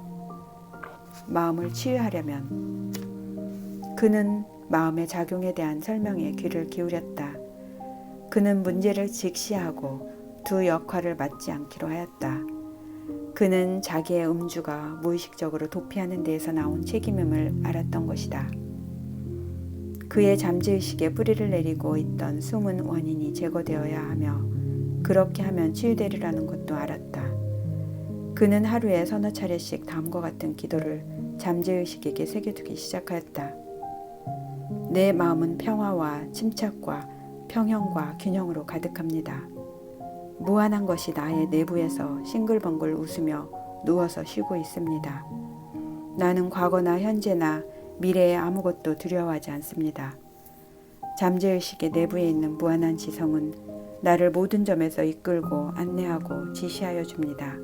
마음을 치유하려면 그는 마음의 작용에 대한 설명에 귀를 기울였다. 그는 문제를 직시하고 두 역할을 맡지 않기로 하였다. 그는 자기의 음주가 무의식적으로 도피하는 데에서 나온 책임임을 알았던 것이다. 그의 잠재의식에 뿌리를 내리고 있던 숨은 원인이 제거되어야 하며 그렇게 하면 치유되리라는 것도 알았다. 그는 하루에 서너 차례씩 다음과 같은 기도를 잠재의식에게 새겨두기 시작하였다. 내 마음은 평화와 침착과 평형과 균형으로 가득합니다. 무한한 것이 나의 내부에서 싱글벙글 웃으며 누워서 쉬고 있습니다. 나는 과거나 현재나 미래에 아무것도 두려워하지 않습니다. 잠재의식의 내부에 있는 무한한 지성은 나를 모든 점에서 이끌고 안내하고 지시하여 줍니다.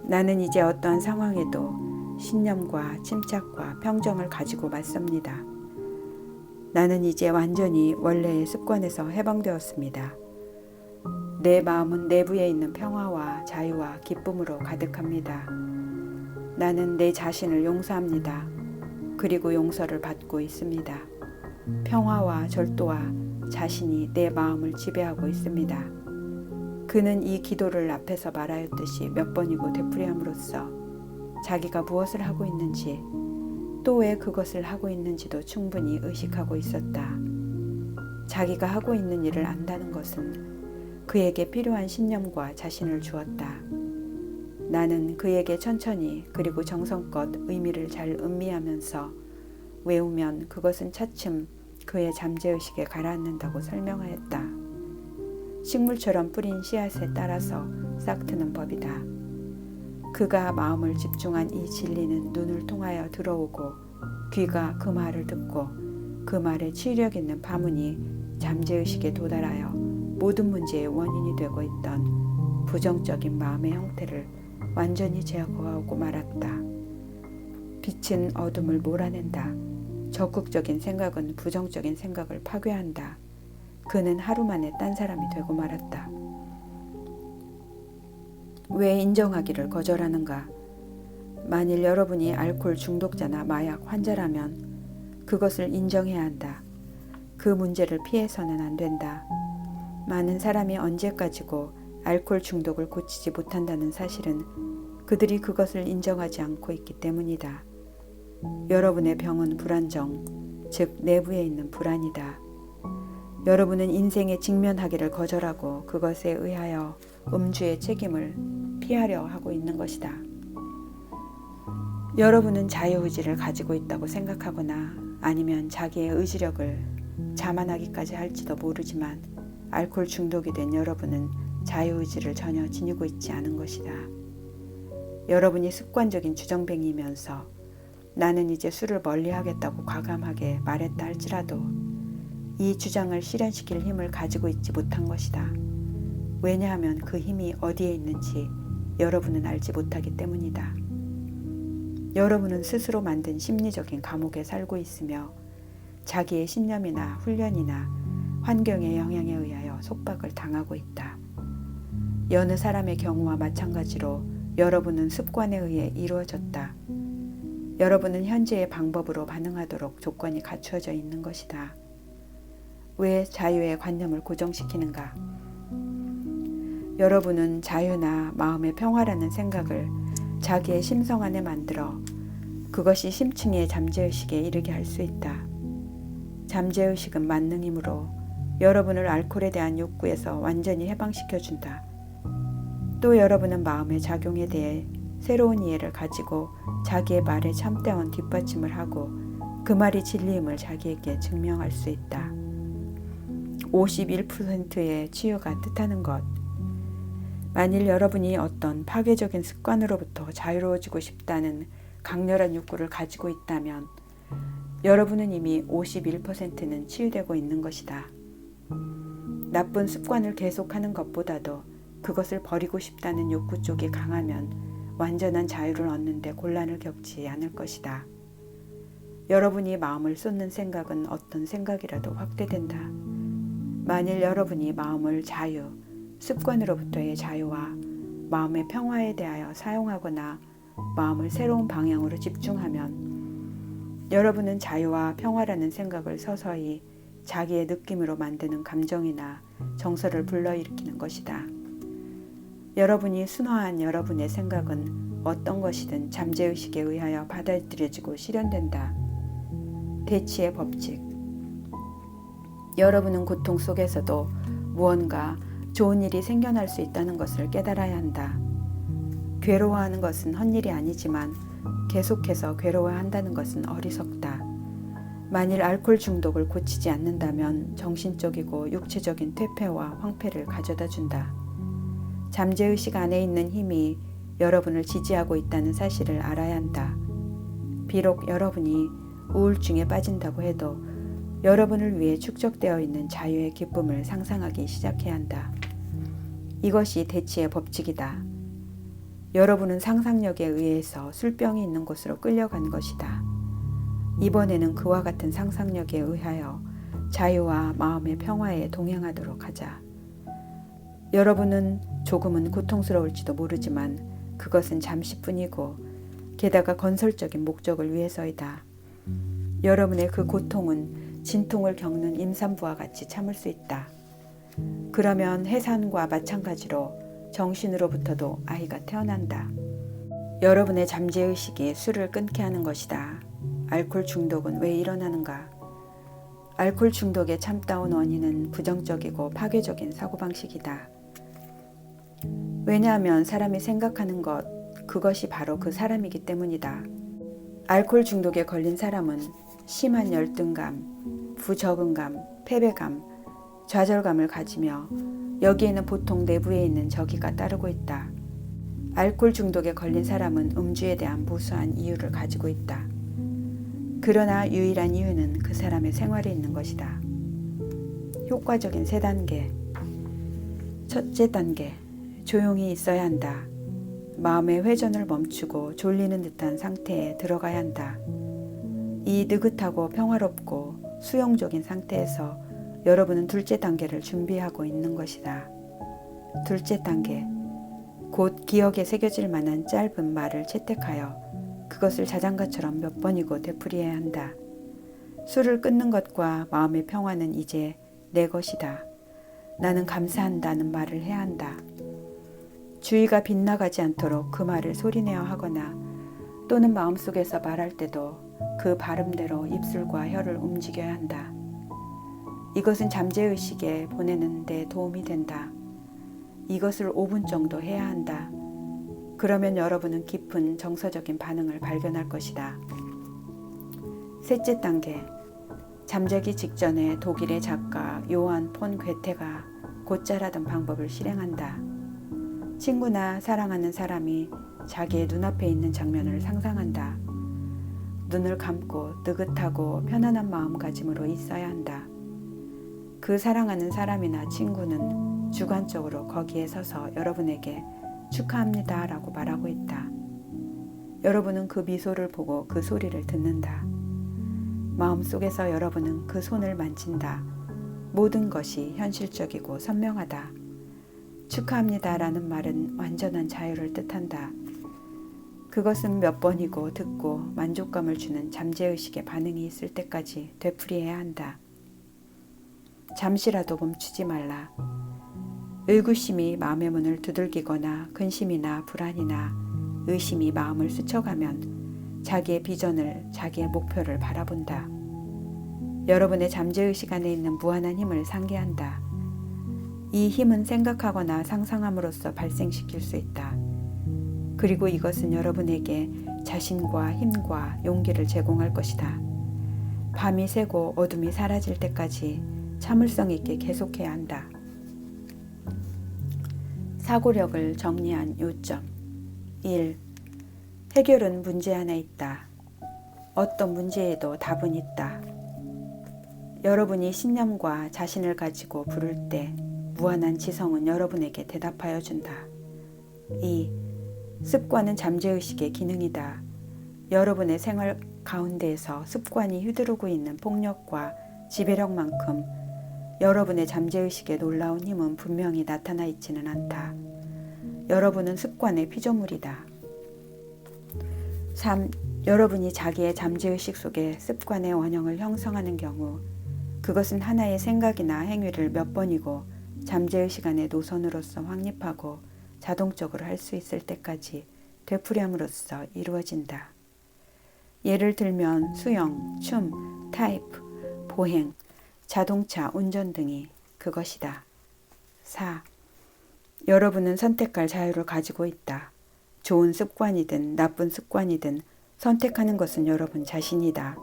나는 이제 어떠한 상황에도 신념과 침착과 평정을 가지고 맞섭니다. 나는 이제 완전히 원래의 습관에서 해방되었습니다. 내 마음은 내부에 있는 평화와 자유와 기쁨으로 가득합니다. 나는 내 자신을 용서합니다. 그리고 용서를 받고 있습니다. 평화와 절도와 자신이 내 마음을 지배하고 있습니다. 그는 이 기도를 앞에서 말하였듯이 몇 번이고 되풀이함으로써 자기가 무엇을 하고 있는지 또 왜 그것을 하고 있는지도 충분히 의식하고 있었다. 자기가 하고 있는 일을 안다는 것은 그에게 필요한 신념과 자신을 주었다. 나는 그에게 천천히 그리고 정성껏 의미를 잘 음미하면서 외우면 그것은 차츰 그의 잠재의식에 가라앉는다고 설명하였다. 식물처럼 뿌린 씨앗에 따라서 싹트는 법이다. 그가 마음을 집중한 이 진리는 눈을 통하여 들어오고 귀가 그 말을 듣고 그 말에 치유력 있는 파문이 잠재의식에 도달하여 모든 문제의 원인이 되고 있던 부정적인 마음의 형태를 완전히 제거하고 말았다. 빛은 어둠을 몰아낸다. 적극적인 생각은 부정적인 생각을 파괴한다. 그는 하루 만에 딴 사람이 되고 말았다. 왜 인정하기를 거절하는가? 만일 여러분이 알코올 중독자나 마약 환자라면 그것을 인정해야 한다. 그 문제를 피해서는 안 된다. 많은 사람이 언제까지고 알코올 중독을 고치지 못한다는 사실은 그들이 그것을 인정하지 않고 있기 때문이다. 여러분의 병은 불안정, 즉 내부에 있는 불안이다. 여러분은 인생에 직면하기를 거절하고 그것에 의하여 음주의 책임을 피하려 하고 있는 것이다. 여러분은 자유의지를 가지고 있다고 생각하거나 아니면 자기의 의지력을 자만하기까지 할지도 모르지만 알코올 중독이 된 여러분은 자유의지를 전혀 지니고 있지 않은 것이다. 여러분이 습관적인 주정뱅이면서 나는 이제 술을 멀리하겠다고 과감하게 말했다 할지라도 이 주장을 실현시킬 힘을 가지고 있지 못한 것이다. 왜냐하면 그 힘이 어디에 있는지 여러분은 알지 못하기 때문이다. 여러분은 스스로 만든 심리적인 감옥에 살고 있으며 자기의 신념이나 훈련이나 환경의 영향에 의하여 속박을 당하고 있다. 여느 사람의 경우와 마찬가지로 여러분은 습관에 의해 이루어졌다. 여러분은 현재의 방법으로 반응하도록 조건이 갖추어져 있는 것이다. 왜 자유의 관념을 고정시키는가? 여러분은 자유나 마음의 평화라는 생각을 자기의 심성 안에 만들어 그것이 심층의 잠재의식에 이르게 할 수 있다. 잠재의식은 만능이므로 여러분을 알코올에 대한 욕구에서 완전히 해방시켜준다. 또 여러분은 마음의 작용에 대해 새로운 이해를 가지고 자기의 말에 참다운 뒷받침을 하고 그 말이 진리임을 자기에게 증명할 수 있다. 51%의 치유가 뜻하는 것. 만일 여러분이 어떤 파괴적인 습관으로부터 자유로워지고 싶다는 강렬한 욕구를 가지고 있다면 여러분은 이미 51%는 치유되고 있는 것이다. 나쁜 습관을 계속하는 것보다도 그것을 버리고 싶다는 욕구 쪽이 강하면 완전한 자유를 얻는 데 곤란을 겪지 않을 것이다. 여러분이 마음을 쏟는 생각은 어떤 생각이라도 확대된다. 만일 여러분이 마음을 자유, 습관으로부터의 자유와 마음의 평화에 대하여 사용하거나 마음을 새로운 방향으로 집중하면 여러분은 자유와 평화라는 생각을 서서히 자기의 느낌으로 만드는 감정이나 정서를 불러일으키는 것이다. 여러분이 순화한 여러분의 생각은 어떤 것이든 잠재의식에 의하여 받아들여지고 실현된다. 대치의 법칙. 여러분은 고통 속에서도 무언가 좋은 일이 생겨날 수 있다는 것을 깨달아야 한다. 괴로워하는 것은 헛일이 아니지만 계속해서 괴로워한다는 것은 어리석다. 만일 알코올 중독을 고치지 않는다면 정신적이고 육체적인 퇴폐와 황폐를 가져다 준다. 잠재의식 안에 있는 힘이 여러분을 지지하고 있다는 사실을 알아야 한다. 비록 여러분이 우울증에 빠진다고 해도 여러분을 위해 축적되어 있는 자유의 기쁨을 상상하기 시작해야 한다. 이것이 대치의 법칙이다. 여러분은 상상력에 의해서 술병이 있는 곳으로 끌려간 것이다. 이번에는 그와 같은 상상력에 의하여 자유와 마음의 평화에 동행하도록 하자. 여러분은 조금은 고통스러울지도 모르지만 그것은 잠시뿐이고 게다가 건설적인 목적을 위해서이다. 여러분의 그 고통은 진통을 겪는 임산부와 같이 참을 수 있다. 그러면 해산과 마찬가지로 정신으로부터도 아이가 태어난다. 여러분의 잠재의식이 술을 끊게 하는 것이다. 알코올 중독은 왜 일어나는가? 알코올 중독의 참다운 원인은 부정적이고 파괴적인 사고방식이다. 왜냐하면 사람이 생각하는 것, 그것이 바로 그 사람이기 때문이다. 알코올 중독에 걸린 사람은 심한 열등감, 부적응감, 패배감, 좌절감을 가지며 여기에는 보통 내부에 있는 저기가 따르고 있다. 알코올 중독에 걸린 사람은 음주에 대한 무수한 이유를 가지고 있다. 그러나 유일한 이유는 그 사람의 생활에 있는 것이다. 효과적인 3단계. 첫째 단계, 조용히 있어야 한다. 마음의 회전을 멈추고 졸리는 듯한 상태에 들어가야 한다. 이 느긋하고 평화롭고 수용적인 상태에서 여러분은 둘째 단계를 준비하고 있는 것이다. 둘째 단계, 곧 기억에 새겨질 만한 짧은 말을 채택하여 그것을 자장가처럼 몇 번이고 되풀이해야 한다. 술을 끊는 것과 마음의 평화는 이제 내 것이다. 나는 감사한다는 말을 해야 한다. 주의가 빗나가지 않도록 그 말을 소리내어 하거나 또는 마음속에서 말할 때도 그 발음대로 입술과 혀를 움직여야 한다. 이것은 잠재의식에 보내는 데 도움이 된다. 이것을 5분 정도 해야 한다. 그러면 여러분은 깊은 정서적인 반응을 발견할 것이다. 셋째 단계, 잠자기 직전에 독일의 작가 요한 폰 괴테가 곧잘 하던 방법을 실행한다. 친구나 사랑하는 사람이 자기의 눈앞에 있는 장면을 상상한다. 눈을 감고 느긋하고 편안한 마음가짐으로 있어야 한다. 그 사랑하는 사람이나 친구는 주관적으로 거기에 서서 여러분에게 축하합니다 라고 말하고 있다. 여러분은 그 미소를 보고 그 소리를 듣는다. 마음속에서 여러분은 그 손을 만진다. 모든 것이 현실적이고 선명하다. 축하합니다 라는 말은 완전한 자유를 뜻한다. 그것은 몇 번이고 듣고 만족감을 주는 잠재의식의 반응이 있을 때까지 되풀이해야 한다. 잠시라도 멈추지 말라. 의구심이 마음의 문을 두들기거나 근심이나 불안이나 의심이 마음을 스쳐가면 자기의 비전을, 자기의 목표를 바라본다. 여러분의 잠재의식 안에 있는 무한한 힘을 상기한다. 이 힘은 생각하거나 상상함으로써 발생시킬 수 있다. 그리고 이것은 여러분에게 자신과 힘과 용기를 제공할 것이다. 밤이 새고 어둠이 사라질 때까지 참을성 있게 계속해야 한다. 사고력을 정리한 요점. 1. 해결은 문제 안에 있다. 어떤 문제에도 답은 있다. 여러분이 신념과 자신을 가지고 부를 때 무한한 지성은 여러분에게 대답하여 준다. 2. 습관은 잠재의식의 기능이다. 여러분의 생활 가운데에서 습관이 휘두르고 있는 폭력과 지배력만큼 여러분의 잠재의식의 놀라운 힘은 분명히 나타나 있지는 않다. 여러분은 습관의 피조물이다. 3. 여러분이 자기의 잠재의식 속에 습관의 원형을 형성하는 경우 그것은 하나의 생각이나 행위를 몇 번이고 잠재의식 안의 노선으로서 확립하고 자동적으로 할 수 있을 때까지 되풀이함으로써 이루어진다. 예를 들면 수영, 춤, 타이프, 보행, 자동차, 운전 등이 그것이다. 4. 여러분은 선택할 자유를 가지고 있다. 좋은 습관이든 나쁜 습관이든 선택하는 것은 여러분 자신이다.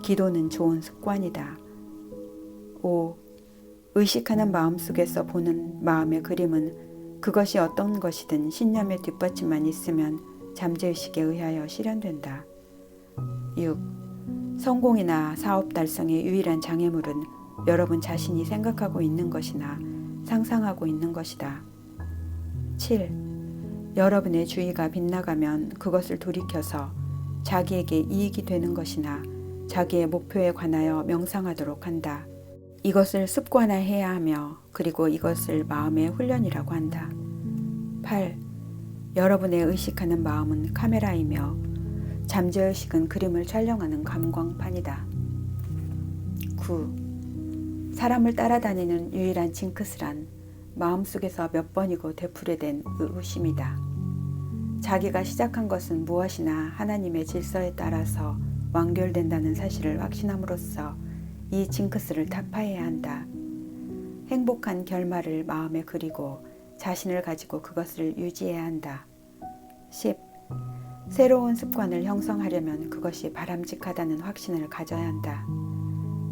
기도는 좋은 습관이다. 5. 의식하는 마음속에서 보는 마음의 그림은 그것이 어떤 것이든 신념의 뒷받침만 있으면 잠재의식에 의하여 실현된다. 6. 성공이나 사업 달성의 유일한 장애물은 여러분 자신이 생각하고 있는 것이나 상상하고 있는 것이다. 7. 여러분의 주의가 빗나가면 그것을 돌이켜서 자기에게 이익이 되는 것이나 자기의 목표에 관하여 명상하도록 한다. 이것을 습관화해야 하며 그리고 이것을 마음의 훈련이라고 한다. 8. 여러분의 의식하는 마음은 카메라이며 잠재의식은 그림을 촬영하는 감광판이다. 9. 사람을 따라다니는 유일한 징크스란 마음속에서 몇 번이고 되풀이된 의구심이다. 자기가 시작한 것은 무엇이나 하나님의 질서에 따라서 완결된다는 사실을 확신함으로써 이 징크스를 타파해야 한다. 행복한 결말을 마음에 그리고 자신을 가지고 그것을 유지해야 한다. 10. 새로운 습관을 형성하려면 그것이 바람직하다는 확신을 가져야 한다.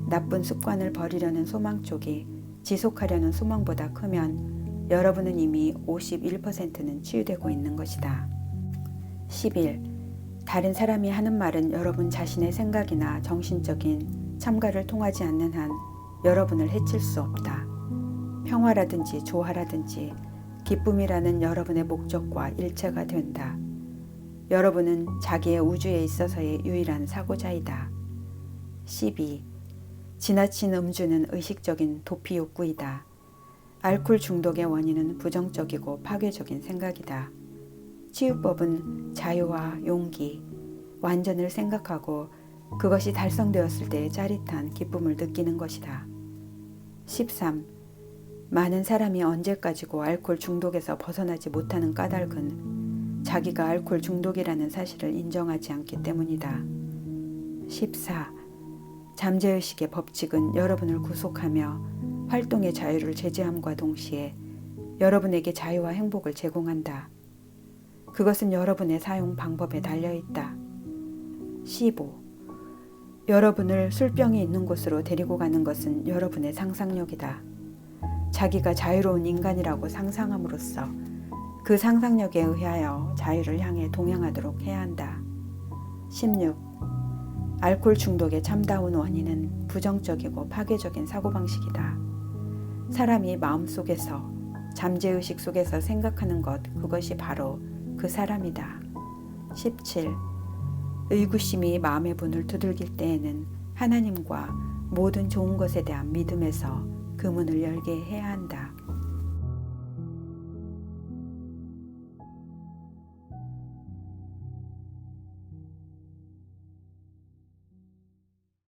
나쁜 습관을 버리려는 소망 쪽이 지속하려는 소망보다 크면 여러분은 이미 51%는 치유되고 있는 것이다. 11. 다른 사람이 하는 말은 여러분 자신의 생각이나 정신적인 참가를 통하지 않는 한 여러분을 해칠 수 없다. 평화라든지 조화라든지 기쁨이라는 여러분의 목적과 일체가 된다. 여러분은 자기의 우주에 있어서의 유일한 사고자이다. 12. 지나친 음주는 의식적인 도피 욕구이다. 알코올 중독의 원인은 부정적이고 파괴적인 생각이다. 치유법은 자유와 용기, 완전을 생각하고 그것이 달성되었을 때의 짜릿한 기쁨을 느끼는 것이다. 13. 많은 사람이 언제까지고 알코올 중독에서 벗어나지 못하는 까닭은 자기가 알코올 중독이라는 사실을 인정하지 않기 때문이다. 14. 잠재의식의 법칙은 여러분을 구속하며 활동의 자유를 제재함과 동시에 여러분에게 자유와 행복을 제공한다. 그것은 여러분의 사용 방법에 달려있다. 15. 여러분을 술병이 있는 곳으로 데리고 가는 것은 여러분의 상상력이다. 자기가 자유로운 인간이라고 상상함으로써 그 상상력에 의하여 자유를 향해 동행하도록 해야 한다. 16. 알코올 중독의 참다운 원인은 부정적이고 파괴적인 사고방식이다. 사람이 마음속에서 잠재의식 속에서 생각하는 것, 그것이 바로 그 사람이다. 17. 의구심이 마음의 문을 두들길 때에는 하나님과 모든 좋은 것에 대한 믿음에서 그 문을 열게 해야 한다.